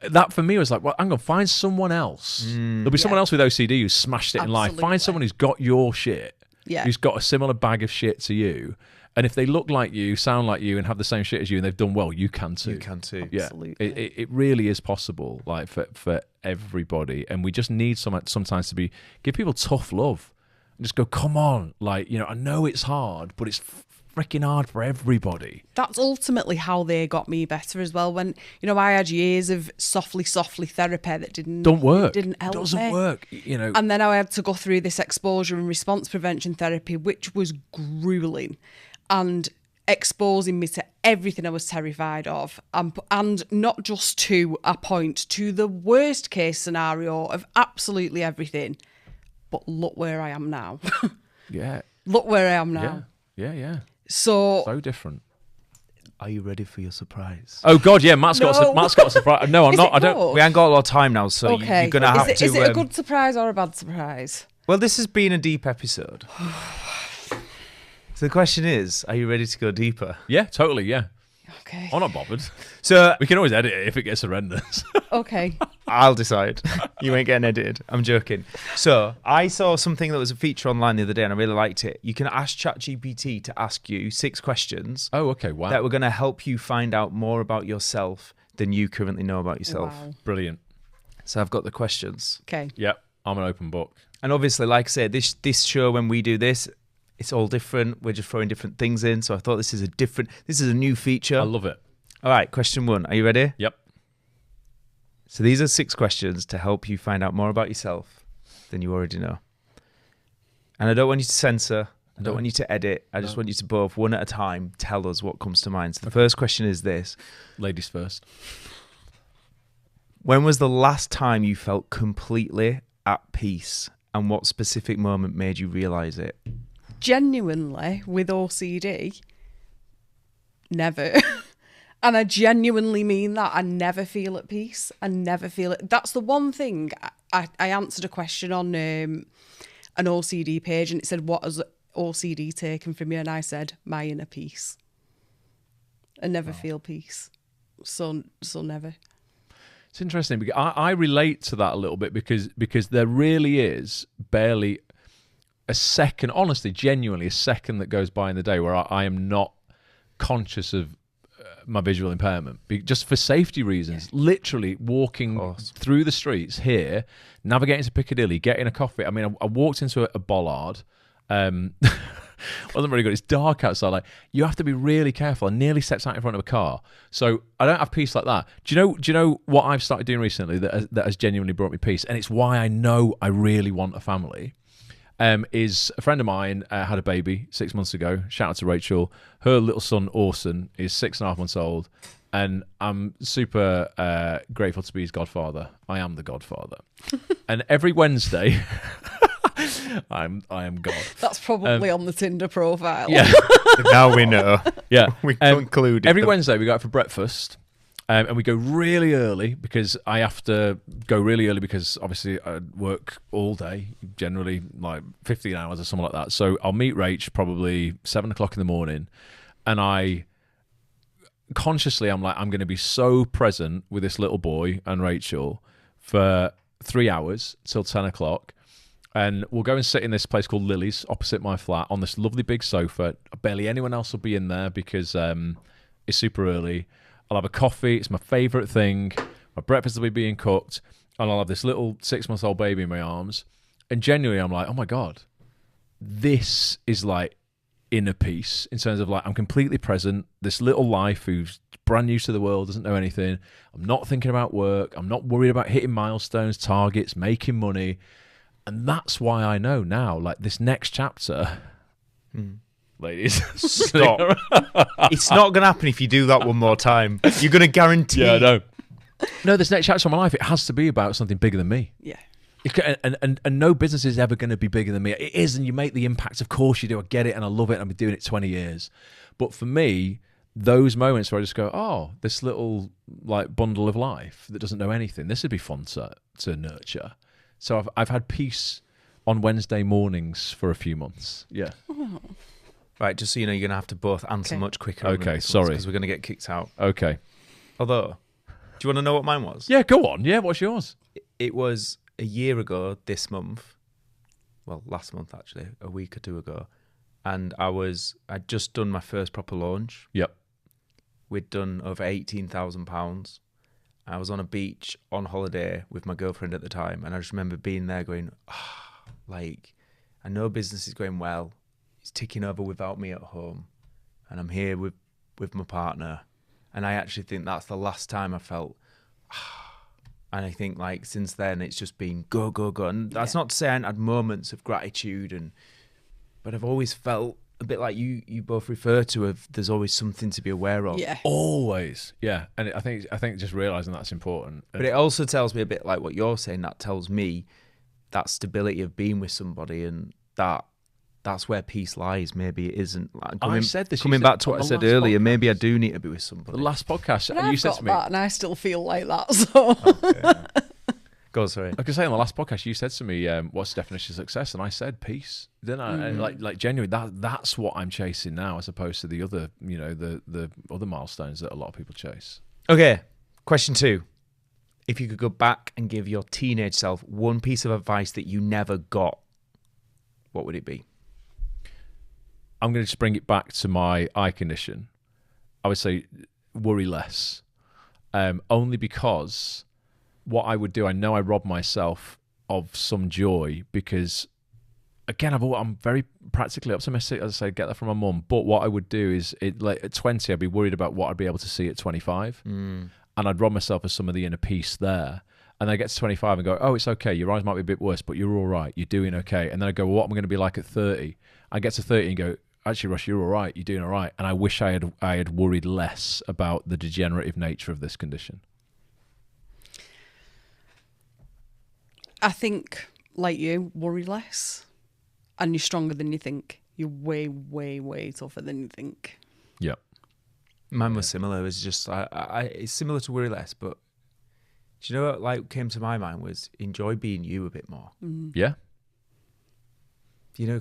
that for me was like, well, I'm going to find someone else. There'll be someone else with OCD who's smashed it in life. Find someone who's got your shit, who's got a similar bag of shit to you. And if they look like you, sound like you, and have the same shit as you, and they've done well, you can too. You can too. Yeah, absolutely. It really is possible, like for everybody. And we just need sometimes to give people tough love, and just go, come on, like, I know it's hard, but it's freaking hard for everybody. That's ultimately how they got me better as well. When I had years of softly therapy that didn't work. Didn't help Doesn't me. work. And then I had to go through this exposure and response prevention therapy, which was grueling and exposing me to everything I was terrified of, and not just to a point, to the worst case scenario of absolutely everything. But look where I am now. Yeah. Look where I am now. Yeah. So different. Are you ready for your surprise? Oh God, yeah. Matt's got a surprise. No, I'm not. I don't. We ain't got a lot of time now, so okay. you're gonna have to. Is it a good surprise or a bad surprise? Well, this has been a deep episode. So the question is, are you ready to go deeper? Yeah, totally. Yeah. Okay. I'm not bothered. So we can always edit it if it gets horrendous. Okay. I'll decide. You ain't getting edited. I'm joking. So I saw something that was a feature online the other day, and I really liked it. You can ask ChatGPT to ask you 6 questions. Oh, okay. Wow. That were going to help you find out more about yourself than you currently know about yourself. Wow. Brilliant. So I've got the questions. Okay. Yep. I'm an open book. And obviously, like I said, this show, when we do this, it's all different. We're just throwing different things in. So I thought this is a new feature. I love it. All right, question 1. Are you ready? Yep. So these are 6 questions to help you find out more about yourself than you already know. And I don't want you to censor. I don't want you to edit. I just want you to both, one at a time, tell us what comes to mind. So the first question is this. Ladies first. When was the last time you felt completely at peace? And what specific moment made you realise it? Genuinely, with OCD, never. And I genuinely mean that. I never feel at peace. I never feel it. That's the one thing. I answered a question on an OCD page, and it said, "What has OCD taken from you?" And I said, "My inner peace." I never feel peace. So never. It's interesting because I relate to that a little bit because there really is barely a second, honestly, genuinely a second that goes by in the day where I am not conscious of my visual impairment, just for safety reasons. Literally walking through the streets here, navigating to Piccadilly, getting a coffee. I mean, I walked into a bollard. Wasn't very good. It's dark outside. Like, you have to be really careful. I nearly stepped out in front of a car. So I don't have peace like that. Do you know what I've started doing recently that has genuinely brought me peace? And it's why I know I really want a family. Is a friend of mine had a baby 6 months ago. Shout out to Rachel. Her little son Orson is 6.5 months old, and I'm super grateful to be his godfather. I am the godfather, and every Wednesday, I am God. That's probably on the Tinder profile. Yeah, Now we know. yeah. We concluded. Every Wednesday we go out for breakfast. And we go really early because I have to go really early because obviously I work all day, generally like 15 hours or something like that. So I'll meet Rach probably 7 o'clock in the morning, and I'm going to be so present with this little boy and Rachel for 3 hours till 10 o'clock. And we'll go and sit in this place called Lily's opposite my flat on this lovely big sofa. Barely anyone else will be in there because it's super early. I'll have a coffee. It's my favourite thing. My breakfast will be being cooked. And I'll have this little 6-month-old baby in my arms. And genuinely, I'm like, oh my God, this is like inner peace in terms of like, I'm completely present. This little life who's brand new to the world, doesn't know anything. I'm not thinking about work. I'm not worried about hitting milestones, targets, making money. And that's why I know now, like this next chapter, ladies, Stop. It's not going to happen if you do that one more time. You're going to guarantee. Yeah, I know. No, this next chapter of my life, it has to be about something bigger than me. Yeah. And no business is ever going to be bigger than me. It is, and you make the impact. Of course you do. I get it, and I love it. And I've been doing it 20 years. But for me, those moments where I just go, oh, this little like bundle of life that doesn't know anything, this would be fun to nurture. So I've had peace on Wednesday mornings for a few months. Yeah. Oh. Right, just so you know, you're going to have to both answer Okay. much quicker. Okay, sorry. Because we're going to get kicked out. Okay. Although, do you want to know what mine was? Yeah, go on. Yeah, what's yours? It was a year ago this month. Well, last month, actually. A week or two ago. And I'd just done my first proper launch. Yep. We'd done over £18,000. I was on a beach on holiday with my girlfriend at the time, and I just remember being there going, like, I know business is going well. It's ticking over without me at home, and I'm here with my partner. And I actually think that's the last time I felt, and I think like since then it's just been go, go, go. And that's not to say I hadn't had moments of gratitude, but I've always felt a bit like you both refer to, of there's always something to be aware of. Yeah. Always. Yeah. And I think just realising that's important. But it also tells me a bit like what you're saying. That tells me that stability of being with somebody, and that's where peace lies. Maybe it isn't. Like, I said this. Coming back to what I said earlier, maybe I do need to be with somebody. The last podcast, But you I've said got to me, that, and I still feel like that. So Go, sorry. like I say on the last podcast, you said to me, "What's the definition of success?" And I said, "Peace." Then and like genuinely, that's what I'm chasing now, as opposed to the other, the other milestones that a lot of people chase. Okay, question 2. If you could go back and give your teenage self one piece of advice that you never got, what would it be? I'm going to just bring it back to my eye condition. I would say worry less, only because what I would do, I know I rob myself of some joy because, again, I'm very practically optimistic. As I say, get that from my mum. But what I would do is, like at 20, I'd be worried about what I'd be able to see at 25, and I'd rob myself of some of the inner peace there. And then I get to 25 and go, oh, it's okay. Your eyes might be a bit worse, but you're all right. You're doing okay. And then I go, well, what am I going to be like at 30? I get to 30 and go, actually, Rush, you're all right. You're doing all right. And I wish I had worried less about the degenerative nature of this condition. I think, like you, worry less, and you're stronger than you think. You're way, way, way tougher than you think. Yeah. Mine was similar. It was just, it's similar to worry less, but do you know what like came to my mind was enjoy being you a bit more. Yeah.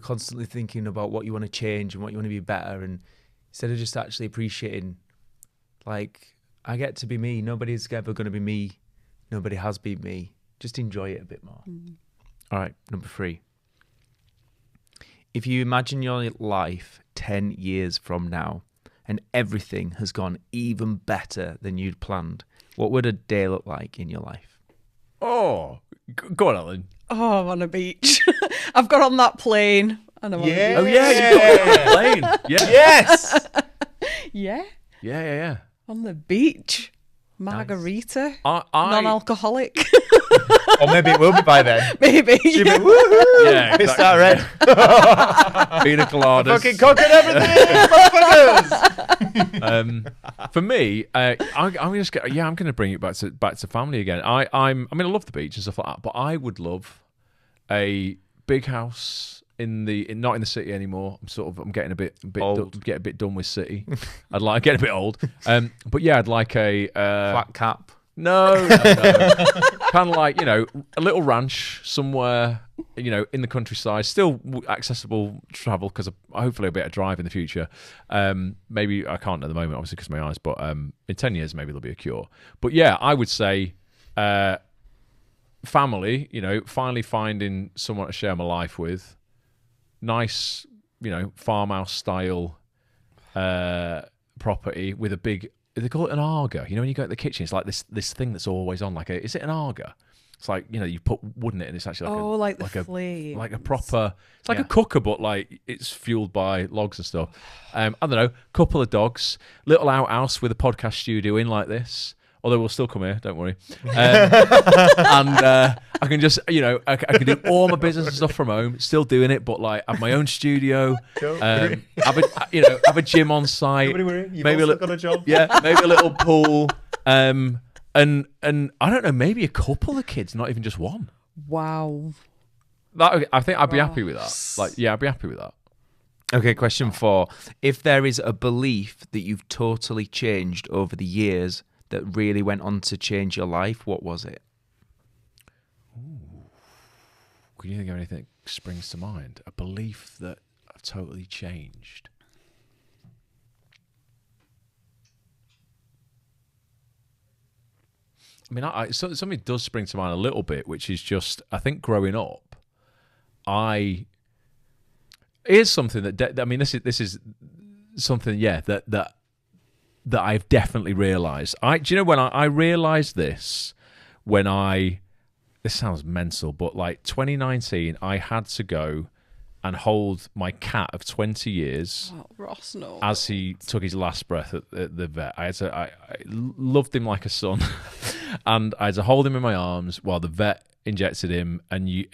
Constantly thinking about what you want to change and what you want to be better, and instead of just actually appreciating, like, I get to be me. Nobody's ever going to be me. Nobody has been me. Just enjoy it a bit more. All right, number 3. If you imagine your life 10 years from now and everything has gone even better than you'd planned, what would a day look like in your life? Oh, go on, Ellen. Oh, I'm on a beach. I've got on that plane, and I'm on a beach. Oh, yeah, you got it on the plane. Yeah. Yes! Yeah, Yeah. on the beach. Margarita. I Non-alcoholic. Or maybe it will be by then. Maybe. You'll be, woohoo! Yeah, It's that red. pina coladas. Fucking cock and everything, motherfuckers! For me, I'm going to bring it back to family again. I love the beach and stuff like that, but I would love a big house not in the city anymore. I'm getting a bit Old. get a bit done with city. I'd like get a bit old. But yeah, I'd like a Flat cap. No. Kind of like, a little ranch somewhere, in the countryside, still accessible travel because hopefully I'll be able to drive in the future. Maybe I can't at the moment, obviously, because of my eyes, but in 10 years, maybe there'll be a cure. But yeah, I would say family, finally finding someone to share my life with. Nice, farmhouse style property with a big, they call it an Arga. When you go to the kitchen, it's like this thing that's always on. Is it an Arga? It's like, you know, you put wood in it and it's actually like the flames. like a proper, it's like a cooker, but like it's fueled by logs and stuff. I don't know, couple of dogs, little outhouse with a podcast studio in like this. Although we'll still come here, don't worry. And I can just, you know, I can do all my business and stuff from home, still doing it, but like have my own studio, have a gym on site. Nobody worry, you've maybe also got a job. Yeah, maybe a little pool. And I don't know, maybe a couple of kids, not even just one. Wow. I think I'd be happy with that. Like, yeah, I'd be happy with that. Okay, question 4. If there is a belief that you've totally changed over the years that really went on to change your life, what was it? Ooh. Can you think of anything that springs to mind? A belief that I've totally changed. I mean, something does spring to mind a little bit, which is just, I think growing up, here's something that, I mean, this is something, yeah, that I've definitely realised. Do you know when I realised this? This sounds mental, but like 2019, I had to go and hold my cat of 20 years Ross, no. as he took his last breath at the vet. I loved him like a son, and I had to hold him in my arms while the vet injected him, and he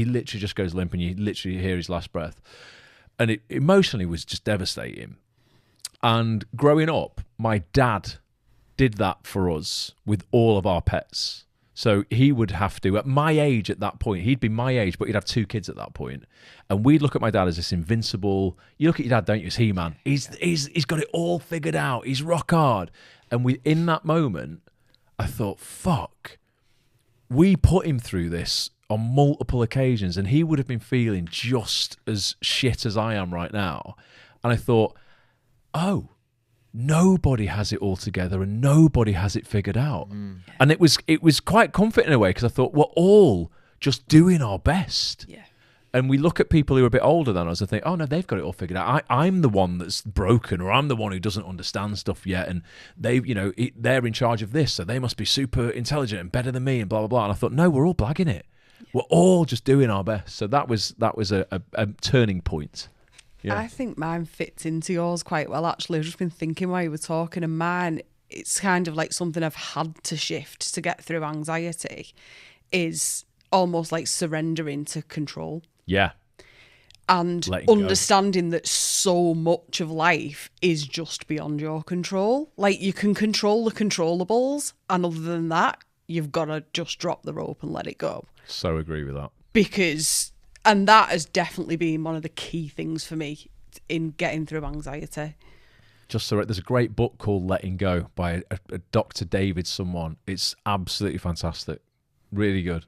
literally just goes limp, and you literally hear his last breath, and it emotionally was just devastating. And growing up, my dad did that for us with all of our pets. So he would have to, at my age at that point, he'd be my age, but he'd have 2 kids at that point. And we'd look at my dad as this invincible, you look at your dad, don't you, as He-Man. He's got it all figured out. He's rock hard. And in that moment, I thought, fuck, we put him through this on multiple occasions, and he would have been feeling just as shit as I am right now. And I thought, oh, nobody has it all together and nobody has it figured out. And it was quite comforting in a way, because I thought we're all just doing our best. Yeah. And we look at people who are a bit older than us and think, oh no, they've got it all figured out. I'm the one that's broken, or I'm the one who doesn't understand stuff yet, and they're in charge of this, so they must be super intelligent and better than me, and blah blah blah. And I thought, no, we're all blagging it. We're all just doing our best. So that was a turning point. Yeah. I think mine fits into yours quite well, actually. I've just been thinking while you were talking, and mine, it's kind of like something I've had to shift to get through anxiety, is almost like surrendering to control. Yeah. And understanding that so much of life is just beyond your control. Like, you can control the controllables, and other than that, you've got to just drop the rope and let it go. So agree with that. And that has definitely been one of the key things for me in getting through anxiety. Just so there's a great book called Letting Go by a Dr. David someone. It's absolutely fantastic. Really good.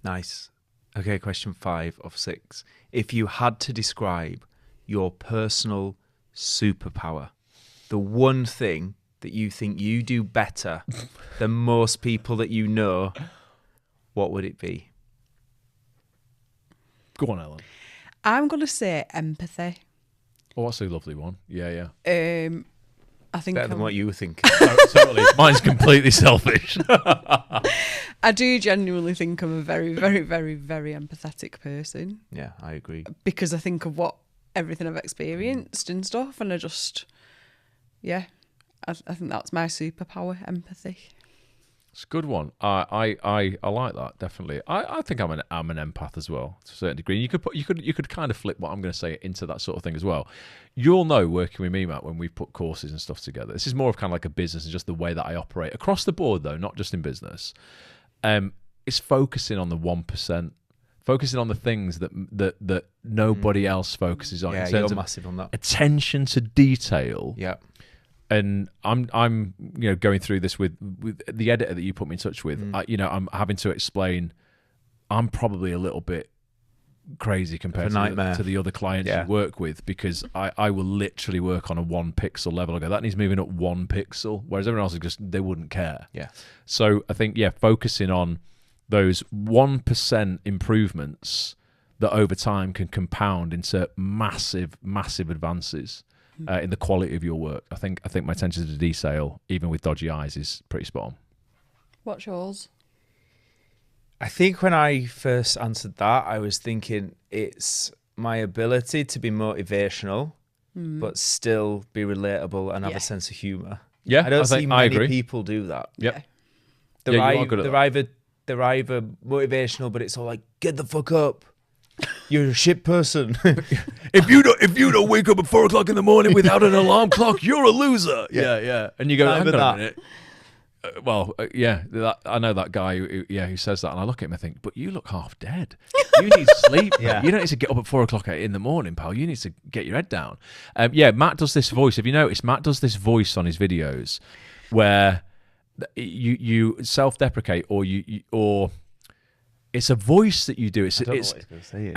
Nice. Okay, question 5 of 6. If you had to describe your personal superpower, the one thing that you think you do better than most people that you know, what would it be? Go on, Ellen. I'm going to say empathy. Oh, that's a lovely one. Yeah. I think Better than what you were thinking. Totally. Mine's completely selfish. I do genuinely think I'm a very, very, very, very empathetic person. Yeah, I agree. Because I think of everything I've experienced and stuff, and I just, I think that's my superpower, empathy. It's a good one. I like that, definitely. I think I'm an empath as well, to a certain degree. You could kind of flip what I'm going to say into that sort of thing as well. You'll know, working with me, Matt, when we put courses and stuff together, this is more of kind of like a business and just the way that I operate across the board, though, not just in business. It's focusing on the 1%, focusing on the things that nobody else focuses on. Yeah, in terms you're of massive on that. attention to detail. Yeah. And I'm going through this with the editor that you put me in touch with. I'm having to explain I'm probably a little bit crazy compared to the other clients you work with, because I will literally work on a 1 pixel level. I go, that needs moving up 1 pixel, whereas everyone else is just, they wouldn't care. Yeah. So I think focusing on those 1% improvements that over time can compound into massive advances. In the quality of your work. I think my attention to detail, even with dodgy eyes, is pretty spot on. What's yours? I think when I first answered that, I was thinking it's my ability to be motivational, but still be relatable and have Yeah. a sense of humour. Yeah, I don't see many agree. people do that. Yep. They're, Yeah, you are good at they're either motivational, but it's all like, get the fuck up. You're a shit person. If you don't wake up at 4 o'clock in the morning without an alarm clock, you're a loser. Yeah. And you go, hang on a minute. I know that guy who says that, and I look at him and think, but you look half dead. You need sleep. Yeah. You don't need to get up at 4 o'clock in the morning, pal. You need to get your head down. Matt does this voice. Have you noticed? Matt does this voice on his videos where you self-deprecate, or it's a voice that you do. I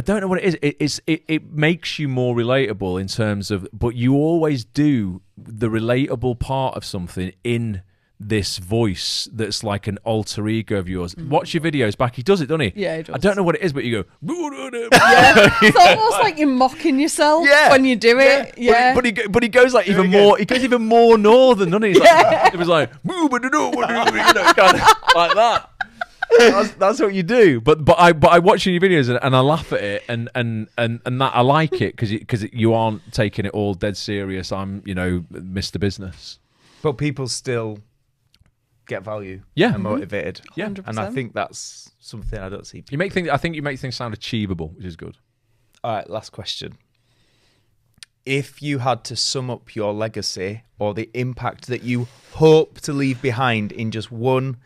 don't know what it is. It makes you more relatable in terms of, but you always do the relatable part of something in this voice that's like an alter ego of yours. Watch your videos back. He does it, doesn't he? Yeah, he does. I don't know what it is, but you go. Yeah, it's almost like you're mocking yourself when you do it. Yeah, But he goes like even more. He goes even more northern, doesn't he? He's like, it was like, kind of like that. That's what you do. But I watch your videos and I laugh at it and that I like it because you aren't taking it all dead serious. I'm Mr. Business. But people still get value. Yeah. And motivated. Yeah. 100%. And I think that's something I don't see people. I think you make things sound achievable, which is good. All right, last question. If you had to sum up your legacy or the impact that you hope to leave behind in just one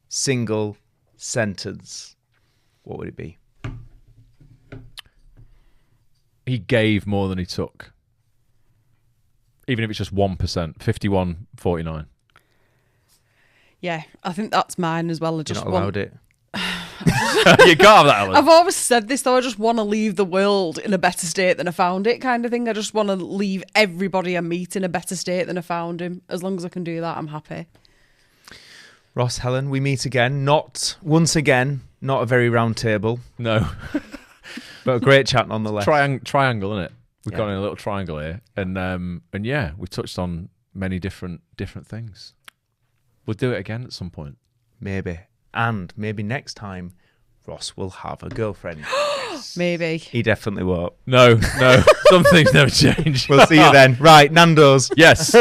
single sentence, what would it be? He gave more than he took. Even if it's just 1%, 51-49. yeah. I think that's mine as well. I You're just not allowed it. You can't have that, Alan. I've always said this though. I just want to leave the world in a better state than I found it, kind of thing. I just want to leave everybody I meet in a better state than I found him. As long as I can do that, I'm happy. Ross, Helen, we meet again. Not a very round table, No. but a great chat nonetheless. Triangle, isn't it? We've Yeah. gone in a little triangle here, and yeah, we touched on many different things. We'll do it again at some point. Maybe. And maybe next time, Ross will have a girlfriend. Maybe. He definitely won't. No, some things never change. We'll see you then. Right, Nando's. Yes.